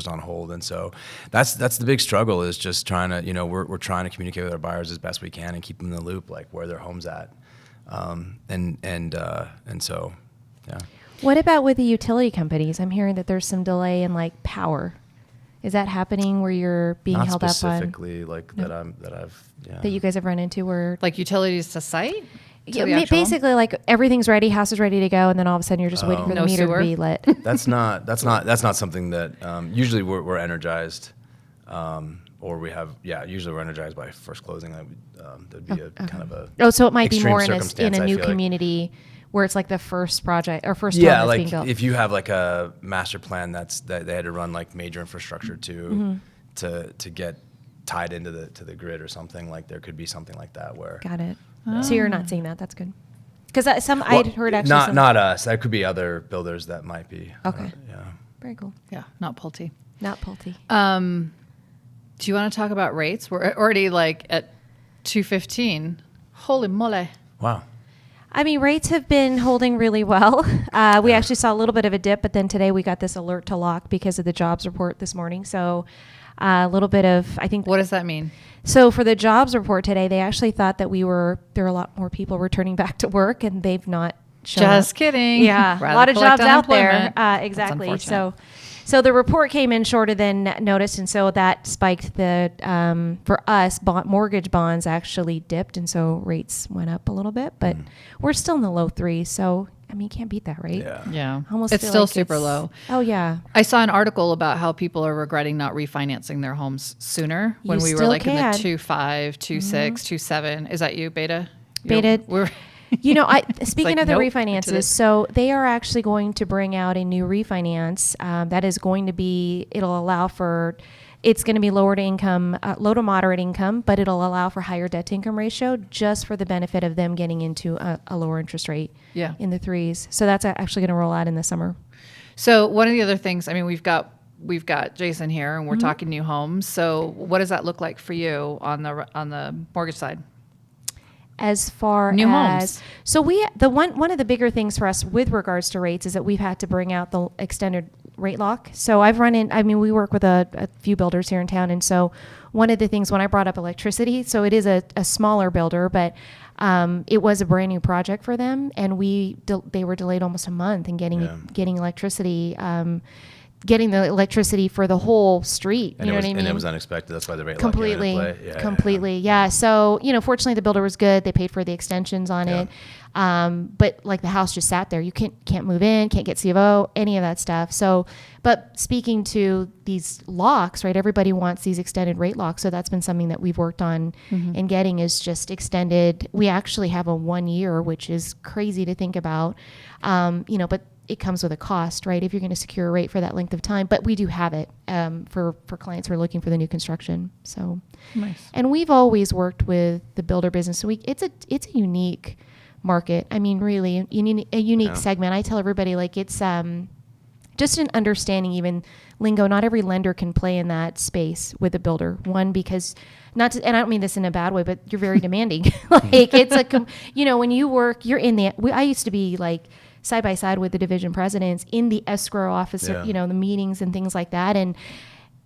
D: on hold. And so that's the big struggle, is just trying to we're trying to communicate with our buyers as best we can and keep them in the loop, like where their home's at, and so yeah.
B: What about with the utility companies? I'm hearing that there's some delay in like power. Is that happening where you're being
D: Not
B: held up on
D: specifically like that I've
B: that you guys have run into where
C: Like utilities to site? To
B: yeah,
C: the actual home?
B: basically like everything's ready, house is ready to go, and then all of a sudden you're just waiting for the
C: No
B: meter
C: sewer?
B: to be lit.
D: That's not something that usually we're energized, or we have usually we're energized by first closing. There'd be a kind of a
B: Oh, so it might be
D: extreme
B: more in
D: circumstance,
B: a
D: I
B: new
D: feel like.
B: community where it's like the first project or first home
D: Yeah,
B: that's
D: like
B: being built.
D: if you have like a master plan that they had to run like major infrastructure to get tied into the grid or something, like there could be something like that where.
B: Got it. So you're not seeing that. That's good. Because
D: Well,
B: I'd heard actually
D: not us. That could be other builders that might be.
B: Okay.
D: Yeah.
B: Very cool.
C: Yeah, not Pulte.
B: Not Pulte.
C: Do you want to talk about rates? We're already like at 215. Holy moly.
D: Wow.
B: I mean, rates have been holding really well. We actually saw a little bit of a dip, but then today we got this alert to lock because of the jobs report this morning. So a little bit of, I think.
C: What does that mean?
B: So for the jobs report today, they actually thought that there were a lot more people returning back to work, and they've not shown
C: Just
B: up.
C: kidding.
B: Yeah,
C: Rather
B: a lot of
C: collect
B: jobs out there.
C: unemployment. That's
B: Exactly.
C: unfortunate.
B: So the report came in shorter than noticed, and so that spiked the, for us, mortgage bonds actually dipped, and so rates went up a little bit, but we're still in the low threes, so, I mean, you can't beat that rate.
C: Yeah.
B: Almost
C: It's
B: feel
C: still
B: like
C: super low.
B: Oh, yeah.
C: I saw an article about how people are regretting not refinancing their homes sooner when we were
B: still
C: like in the
B: can.
C: 2.5, 2.6, 2.7. Is that you, Beta?
B: Beta.
C: We're
B: Speaking
C: like,
B: of the
C: nope,
B: refinances,
C: to
B: so they are actually going to bring out a new refinance that is going to be, it's going to be lower to income, low to moderate income, but it'll allow for higher debt to income ratio just for the benefit of them getting into a lower interest rate in the threes. So that's actually going to roll out in the summer.
C: So one of the other things, I mean, we've got Jason here and we're talking new homes. So what does that look like for you on the mortgage side?
B: As far
C: New
B: as
C: homes.
B: So one of the bigger things for us with regards to rates is that we've had to bring out the extended rate lock. So we work with a few builders here in town, and so one of the things when I brought up electricity, so it is a smaller builder, but it was a brand new project for them, and they were delayed almost a month in getting electricity. Getting the electricity for the whole street, you know what I mean?
D: And it was unexpected. That's why the rate
B: Completely.
D: lock came into play.
B: Completely. Yeah. So, fortunately the builder was good. They paid for the extensions on it. But like the house just sat there. You can't move in, can't get C of O, any of that stuff. So, but speaking to these locks, right? Everybody wants these extended rate locks. So that's been something that we've worked on and getting is just extended. We actually have a 1 year, which is crazy to think about. But it comes with a cost, right? If you're going to secure a rate for that length of time, but we do have it for clients who are looking for the new construction. So,
C: nice.
B: And we've always worked with the builder business. So it's a unique market. I mean, really, a unique segment. I tell everybody like it's just an understanding, even lingo. Not every lender can play in that space with a builder. One, because and I don't mean this in a bad way, but you're very demanding. Like it's when you work, you're in I used to be like side by side with the division presidents in the escrow office, the meetings and things like that. And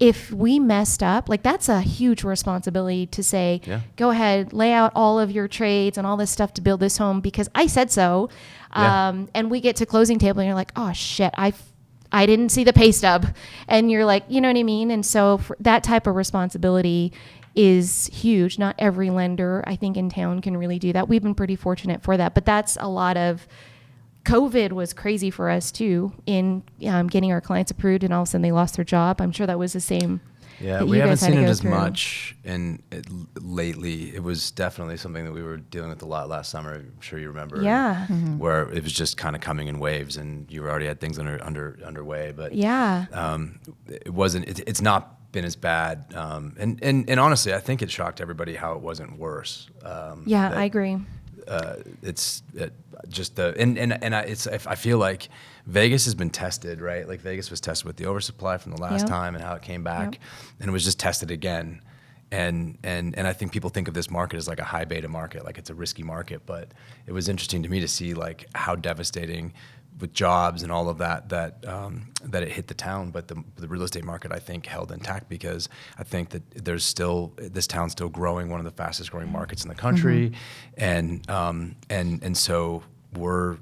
B: if we messed up, like that's a huge responsibility to say, go ahead, lay out all of your trades and all this stuff to build this home because I said so. And we get to closing table and you're like, oh shit, I didn't see the pay stub. And you're like, you know what I mean? And so that type of responsibility is huge. Not every lender, I think, in town can really do that. We've been pretty fortunate for that, but that's a lot of COVID was crazy for us too in getting our clients approved, and all of a sudden they lost their job. I'm sure that was the same.
D: Yeah, we haven't seen it as much lately. It was definitely something that we were dealing with a lot last summer. I'm sure you remember.
B: Yeah.
D: Where it was just kind of coming in waves, and you already had things underway. But it wasn't. It's not been as bad. And honestly, I think it shocked everybody how it wasn't worse.
B: I agree.
D: I feel like Vegas has been tested, right? Like Vegas was tested with the oversupply from the last time and how it came back, and it was just tested again. And I think people think of this market as like a high beta market, like it's a risky market. But it was interesting to me to see like how devastating with jobs and all of that it hit the town. But the real estate market, I think, held intact because I think that this town's still growing, one of the fastest growing markets in the country, and so we're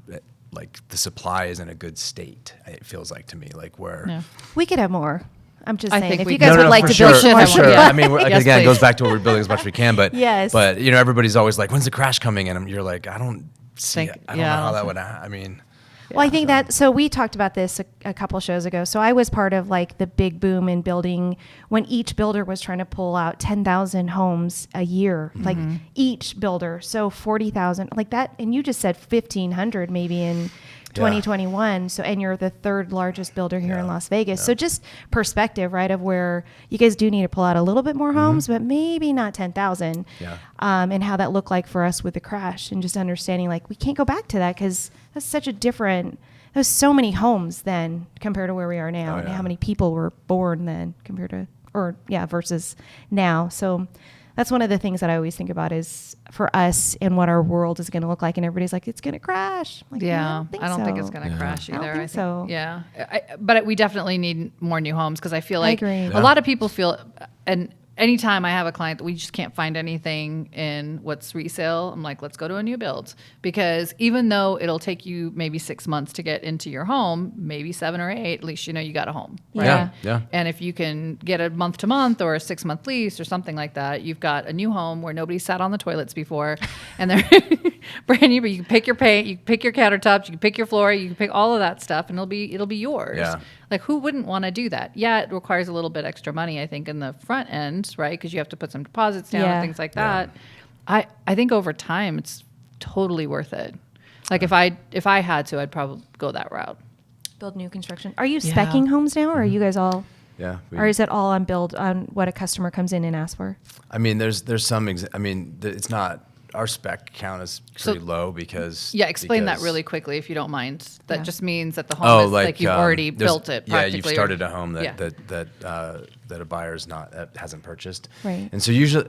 D: like the supply is in a good state. It feels like to me, like where
B: we could have more. I'm just
C: I
B: saying,
C: think
B: if
C: we
B: you guys
C: could.
B: would like
D: for
B: to build
D: sure,
B: more,
D: for sure.
C: Yeah.
D: I mean,
C: Yes,
D: again, it
C: please.
D: goes back to what we're building as much as we can. But
B: Yes.
D: but everybody's always like, when's the crash coming? And you're like, I don't see it. I don't know how that would. I mean.
B: Well, I think so we talked about this a couple shows ago. So I was part of like the big boom in building when each builder was trying to pull out 10,000 homes a year, like each builder. So 40,000 like that. And you just said 1,500 maybe in 2021. So, and you're the third largest builder here in Las Vegas. So just perspective, right, of where you guys do need to pull out a little bit more homes, but maybe not 10,000. And how that looked like for us with the crash, and just understanding like we can't go back to that because that's such a different. There's so many homes then compared to where we are now, and how many people were born then compared to versus now. So That's one of the things that I always think about is for us and what our world is going to look like. And everybody's like, it's going to crash. Like,
C: Yeah,
B: I don't think
C: it's going to crash
B: I don't
C: either.
B: think so.
C: Yeah, but we definitely need more new homes because I feel like
B: agree.
C: a lot of people feel, and anytime I have a client that we just can't find anything in what's resale, I'm like, let's go to a new build. Because even though it'll take you maybe 6 months to get into your home, maybe 7 or 8, at least you know you got a home. Right?
D: Yeah.
C: And if you can get a month to month or a 6-month lease or something like that, you've got a new home where nobody sat on the toilets before and they're brand new, but you can pick your paint, you can pick your countertops, you can pick your floor, you can pick all of that stuff and it'll be yours.
D: Yeah.
C: Like, who wouldn't want to do that? Yeah, it requires a little bit extra money, I think, in the front end, right? Because you have to put some deposits down and things like that. I think over time, it's totally worth it. Like, if I had to, I'd probably go that route.
B: Build new construction. Are you speccing homes now, or are you guys all?
D: Yeah.
B: Or is it all on build on what a customer comes in and asks for?
D: I mean, there's some. It's not. Our spec count is pretty low because.
C: Yeah, explain that really quickly if you don't mind. That just means that the home is
D: like
C: like you've already built it.
D: Yeah, you've
C: practically,
D: started a home
C: Yeah.
D: that a buyer's hasn't purchased.
B: Right.
D: And so usually,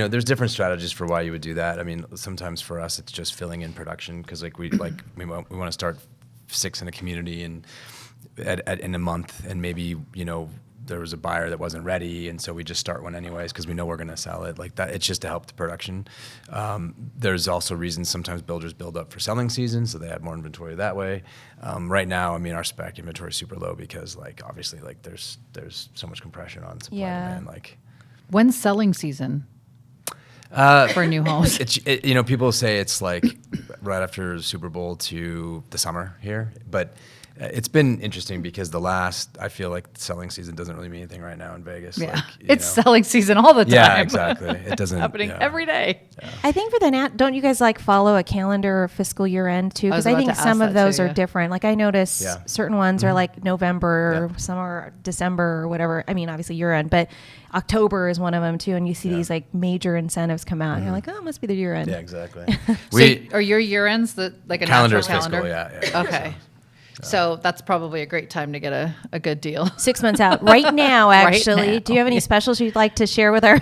D: there's different strategies for why you would do that. I mean, sometimes for us, it's just filling in production because we want to start 6 in a community and in a month, and maybe there was a buyer that wasn't ready, and so we just start one anyways because we know we're going to sell it like that. It's just to help the production. There's also reasons sometimes builders build up for selling season, so they have more inventory that way. Right now, I mean, our spec inventory is super low because obviously there's so much compression on supply demand.
C: When's selling season for new homes?
D: People say it's like right after Super Bowl to the summer here, but. It's been interesting because I feel like selling season doesn't really mean anything right now in Vegas.
C: Yeah. Selling season all the time.
D: Yeah, exactly. It doesn't
C: happening every day.
D: Yeah.
B: I think for don't you guys follow a calendar or fiscal year end too? Because I think some of those are different. Like I notice certain ones are like November, or some are December or whatever. I mean, obviously year end, but October is one of them too. And you see these major incentives come out and you're like, oh, it must be the year end.
D: Yeah, exactly.
C: Are your year ends like a
D: calendar
C: natural
D: is
C: calendar?
D: fiscal, yeah.
C: Okay. So that's probably a great time to get a good deal.
B: 6 months out. Right now, actually. Do you have any specials you'd like to share with our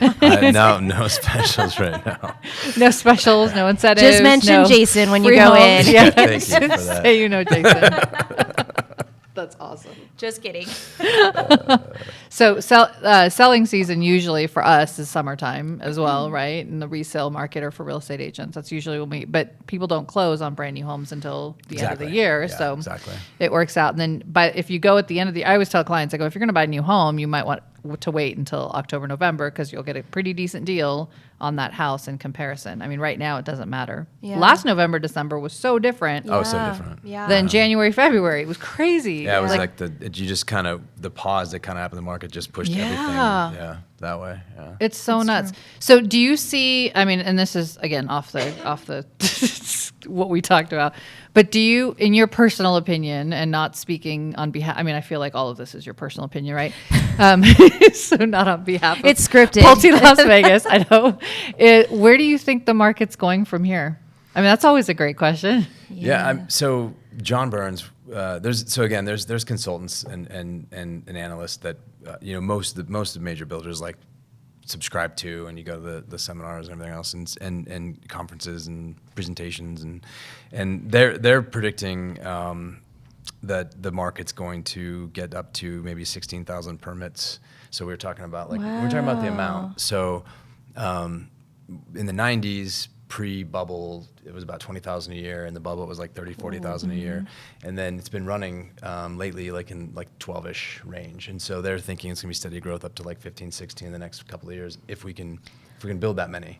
D: No specials right now.
C: No specials, no incentives.
B: Just mention Jason when you go in.
C: Yeah.
D: Thank you for that.
C: Say Jason. That's awesome.
B: Just kidding.
C: So selling season usually for us is summertime as well, right? In the resale market or for real estate agents, that's usually when but people don't close on brand new homes until the end of the year.
D: Yeah,
C: so
D: exactly.
C: It works out. And then, but if you go at the end of I always tell clients, I go, if you're going to buy a new home, you might want to wait until October, November, because you'll get a pretty decent deal on that house in comparison. I mean, right now it doesn't matter.
B: Yeah.
C: Last November, December was so different.
D: Oh, so different.
B: Yeah.
C: Than January, February. It was crazy.
D: Yeah, it was like you just kind of, the pause that kind of happened in the market just pushed everything. Yeah, that way. Yeah.
C: It's so nuts. True. So do you see, I mean, and this is again off the what we talked about, but do you, in your personal opinion, and not speaking on behalf, I mean, I feel like all of this is your personal opinion, right? So not on behalf of
B: it's scripted.
C: Pulte Las Vegas, I know. Where do you think the market's going from here? I mean, that's always a great question.
D: Yeah. So John Burns, there's consultants and analysts that most of the major builders subscribe to, and you go to the seminars and everything else, and conferences and presentations, and they're predicting that the market's going to get up to maybe 16,000 permits. So we're talking about we're talking about the amount. So in the 90s, pre-bubble, it was about 20,000 a year, and the bubble was 40,000 a year, and then it's been running lately in 12ish range, and so they're thinking it's gonna be steady growth up to 15, 16 in the next couple of years if we can build that many.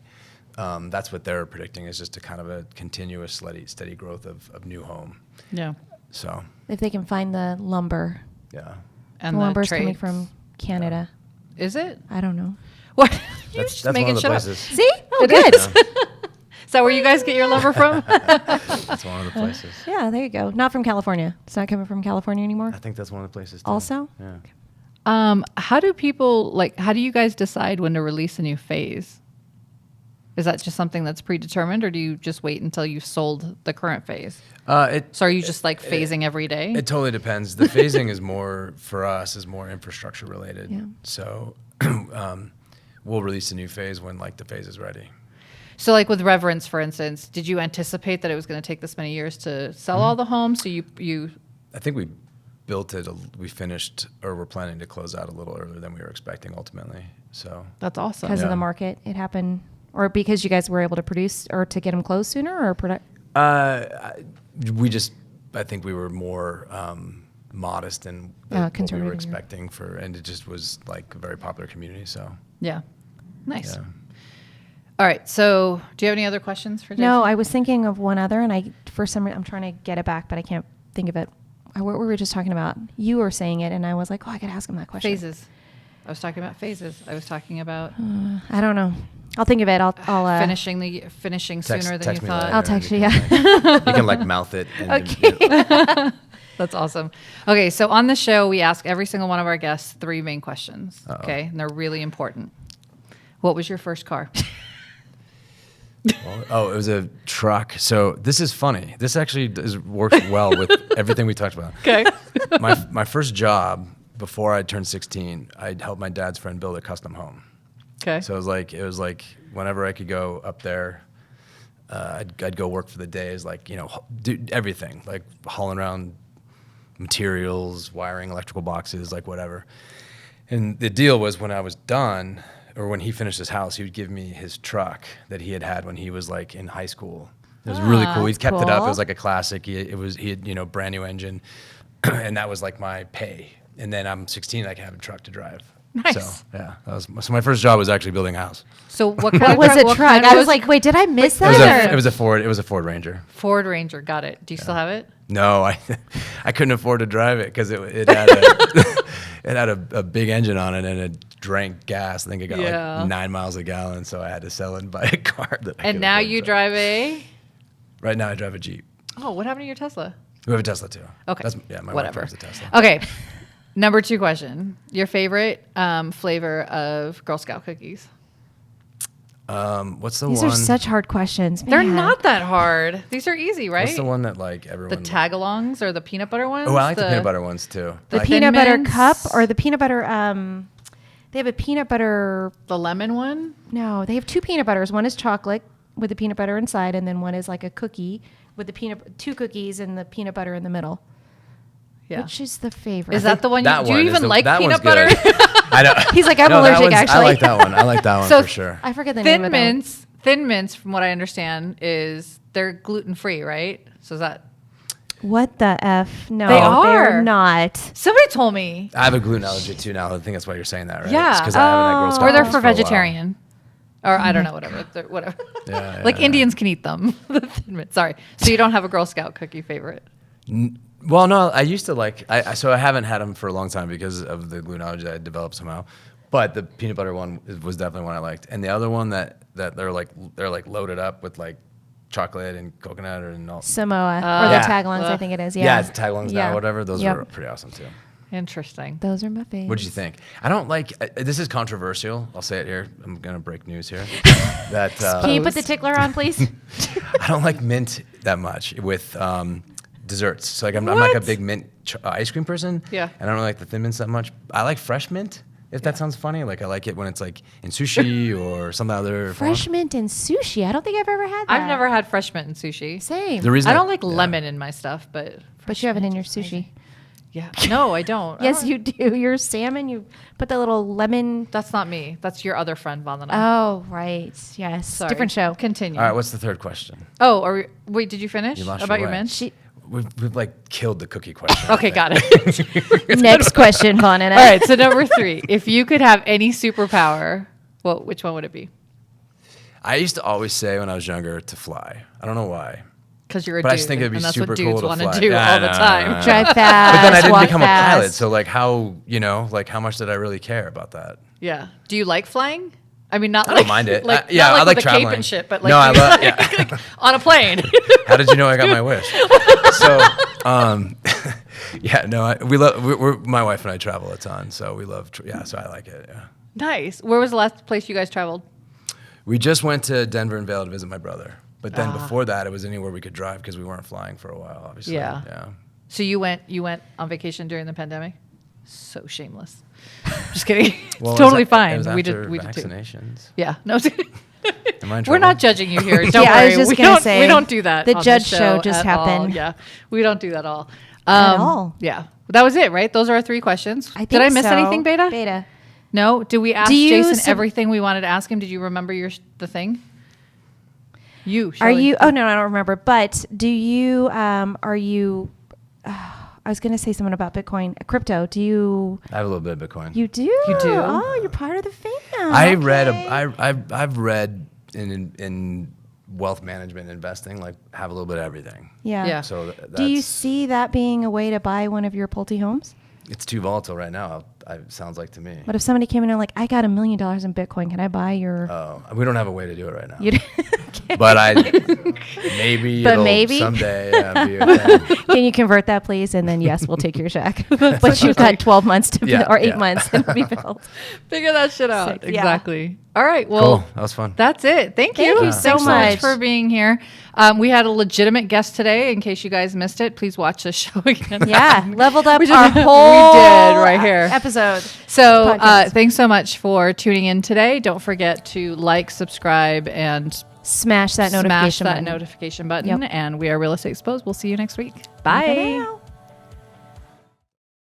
D: That's what they're predicting, is just a kind of a continuous steady growth of new home.
C: Yeah.
D: So
B: if they can find the lumber.
D: Yeah.
C: And
B: the lumber's coming
C: trades.
B: from Canada.
C: Yeah. Is it?
B: I don't know.
C: What?
D: That's one of the places.
B: See? Oh, good.
C: Is that where you guys get your lumber from?
D: That's one of the places.
B: Yeah, there you go. Not from California. It's not coming from California anymore?
D: I think that's one of the places too.
B: Also?
D: Yeah.
C: How do people, how do you guys decide when to release a new phase? Is that just something that's predetermined, or do you just wait until you've sold the current phase? So are you just phasing every day?
D: It totally depends. The phasing is more, for us, is more infrastructure related.
B: Yeah.
D: So we'll release a new phase when like the phase is ready.
C: So like with Reverence, for instance, did you anticipate that it was going to take this many years to sell all the homes? So you
D: I think we built it, we finished, or we're planning to close out a little earlier than we were expecting ultimately. So
C: that's awesome.
B: Because of the market, it happened, or because you guys were able to produce or to get them closed sooner, or
D: I think we were more modest than what we were expecting and it just was like a very popular community. So
C: yeah, nice.
D: Yeah.
C: All right. So do you have any other questions for Jason?
B: No, I was thinking of one other, and for some reason I'm trying to get it back, but I can't think of it. What were we just talking about? You were saying it, and I was like, oh, I got to ask him that question.
C: Phases. I was talking about phases. I was talking about
B: I don't know. I'll think of it. I'll
C: finishing sooner than you thought.
B: I'll text you. Yeah.
D: You can like mouth it. And
B: Okay.
C: That's awesome. Okay, so on the show, we ask every single one of our guests 3 main questions.
D: Uh-oh.
C: Okay, and they're really important. What was your first car?
D: It was a truck. So this is funny. This actually works well with everything we talked about.
C: Okay.
D: My first job before I turned 16, I'd helped my dad's friend build a custom home.
C: Okay.
D: So it was like whenever I could go up there, I'd go work for the days, like, do everything, like hauling around materials, wiring electrical boxes, like whatever. And the deal was when I was done, or when he finished his house, he would give me his truck that he had when he was like in high school. It was really cool. He kept it up. It was like a classic. He had brand new engine, and that was like my pay. And then I'm 16, I can have a truck to drive.
C: Nice.
D: So yeah, so my first job was actually building a house.
C: So what kind of
B: was a
C: what
B: truck?
C: kind
B: I
C: of-
B: was like, wait, did I miss that?
D: It was a Ford. It was a Ford Ranger.
C: Ford Ranger. Got it. Do you still have it?
D: No, I couldn't afford to drive it because it had a big engine on it and it drank gas. I think it got like 9 miles a gallon, so I had to sell it and buy a car.
C: And now you drive a?
D: Right now I drive a Jeep.
C: Oh, what happened to your Tesla?
D: We have a Tesla too.
C: Okay.
D: My
C: Whatever.
D: wife drives a Tesla.
C: Okay. Number 2 question. Your favorite flavor of Girl Scout cookies?
D: What's the
B: These
D: one?
B: are such hard questions.
C: They're
B: man.
C: not that hard. These are easy, right?
D: What's the one that like everyone?
C: The tagalongs or the peanut butter ones?
D: Oh, I like the peanut butter ones too.
B: The
C: Like
B: peanut
C: Thin
B: butter
C: Mints?
B: cup or the peanut butter. They have a peanut butter.
C: The lemon one?
B: No, they have 2 peanut butters. One is chocolate with the peanut butter inside, and then one is like a cookie with the 2 cookies and the peanut butter in the middle.
C: Yeah.
B: Which is the favorite?
C: Is that the one?
D: That
C: Do you
D: one is
C: even
D: the-
C: like
D: that
C: peanut
D: one's
C: butter?
D: good. I know.
B: He's like, I'm
D: No, that
B: allergic,
D: one's-
B: actually.
D: I like that one. I like that one
C: So
D: for sure.
B: I forget the name
C: Thin
B: of that one.
C: Mints. Thin Mints, from what I understand, they're gluten free, right? So is that?
B: What the F? No,
C: They are.
B: they're not.
C: Somebody told me.
D: I have a gluten allergy too now. I think that's why you're saying that, right?
C: Yeah.
D: Because I haven't had Girl Scout
C: Or they're
D: cookies
C: for
D: a while.
C: vegetarian. Or I don't know, whatever. They're, whatever.
D: Yeah,
C: Like
D: yeah.
C: Indians can eat them. The Thin Mints. Sorry. So you don't have a Girl Scout cookie favorite?
D: Well, no, I used to like. So I haven't had them for a long time because of the gluten allergy that I developed somehow. But the peanut butter one was definitely one I liked, and the other one that they're like loaded up with like chocolate and coconut and all.
B: Samoa or
D: Yeah.
B: the taglongs, I think it is.
D: Yeah,
B: Yeah,
D: it's taglongs
B: Yeah.
D: now, whatever. Those
B: Yep.
D: were pretty awesome too.
C: Interesting.
B: Those are my favorites.
D: What did you think? I don't like. This is controversial. I'll say it here. I'm gonna break news here. That
B: Can you put the tickler on, please?
D: I don't like mint that much with desserts. So like I'm like a big mint ice cream person.
C: Yeah.
D: And I don't really like the thin mints that much. I like fresh mint. If that sounds funny, like I like it when it's like in sushi or some other
B: Fresh
D: form.
B: mint and sushi. I don't think I've ever had that.
C: I've never had fresh mint in sushi.
B: Same.
D: The reason
C: I don't like lemon in my stuff, but
B: But you have it in your sushi.
C: yeah. No, I don't. I
B: Yes,
C: don't-
B: you do. Your salmon, you put the little lemon.
C: That's not me. That's your other friend, Vandana.
B: Oh, right. Yes.
C: Sorry.
B: Different show.
C: Continue.
D: All right, what's the third question?
C: Oh, wait, did you finish
D: You lost
C: about
D: your
C: your
D: way.
C: mint?
D: We've like killed the cookie question.
C: Okay, got it.
B: Next question, Vandana.
C: All right, so number 3. If you could have any superpower, which one would it be?
D: I used to always say when I was younger to fly. I don't know why.
C: Because you're a
D: But
C: dude.
D: I just think it'd be
C: and that's
D: super
C: what
D: cool
C: dudes
D: to
C: want
D: fly.
C: to do
D: Yeah,
C: all the
D: no,
C: time.
D: no, no.
B: Drive fast.
D: But then I didn't
B: walk
D: become a
B: fast.
D: pilot, so like how much did I really care about that?
C: Yeah. Do you like flying? I mean, not
D: I
C: like
D: don't mind it.
C: Like,
D: Yeah,
C: not
D: I
C: like
D: like
C: with a cape
D: traveling.
C: and shit, but like,
D: No, I
C: you
D: love-
C: like,
D: yeah.
C: on a plane.
D: How did you know I got my wish? So, yeah, no, we're my wife and I travel a ton, so we love. So I like it. Yeah.
C: Nice. Where was the last place you guys traveled?
D: We just went to Denver and Vail to visit my brother, but then before that, it was anywhere we could drive because we weren't flying for a while, obviously.
C: Yeah.
D: Yeah.
C: So you went on vacation during the pandemic? So shameless. Just kidding.
D: Well,
C: It's totally
D: it
C: fine.
D: was
C: We
D: after
C: did too.
D: vaccinations.
C: Yeah. No.
D: Am I in
C: We're not
D: trouble?
C: judging you here. Don't
B: Yeah,
C: worry.
B: I was just
C: we
B: gonna
C: don't,
B: say,
C: we don't do that.
B: the
C: on
B: judge
C: this
B: show just
C: at all.
B: happened.
C: Yeah, we don't do that at all.
B: At all.
C: Yeah, that was it, right? Those are our 3 questions.
B: I think
C: Did I miss
B: so.
C: anything, Beta?
B: Beta.
C: No. Did we ask
B: Do you
C: Jason
B: sub-
C: everything we wanted to ask him? Did you remember the thing?
B: Are
C: Shelly.
B: you? Oh no, I don't remember. But do you? Are you? I was going to say something about Bitcoin, crypto. Do you?
D: I have a little bit of Bitcoin.
B: You do.
C: You do?
B: Oh, you're part of the fam.
D: I read
B: Okay.
D: I've read in wealth management investing, like have a little bit of everything.
B: Yeah.
C: Yeah.
D: So that's,
B: Do you see that being a way to buy one of your Pulte homes?
D: it's too volatile right now. It sounds like to me.
B: What if somebody came in and like, I got $1 million in Bitcoin. Can I buy your?
D: Oh, we don't have a way to do it right now.
B: You okay.
D: But maybe
B: But
D: it'll
B: maybe?
D: someday be a thing.
B: Can you convert that, please? And then yes, we'll take your check. But you've got 12 months to
D: Yeah,
B: or 8
D: yeah.
B: months to be built.
C: Figure that shit out.
B: Sick, yeah.
C: Exactly. All right. Well,
D: Cool. That was fun.
C: that's it. Thank
B: Thank
C: you.
B: you so
C: Thanks
B: much.
C: for being here. We had a legitimate guest today. In case you guys missed it, please watch the show again.
B: Yeah, leveled up
C: We did-
B: our
C: we
B: whole
C: did right here.
B: episode.
C: So
B: Podcast.
C: thanks so much for tuning in today. Don't forget to like, subscribe, and
B: Smash that
C: smash
B: notification
C: that
B: button.
C: notification button.
B: Yep.
C: And we are Real Estate Exposed. We'll see you next week.
B: Bye
C: Bye.
B: for now.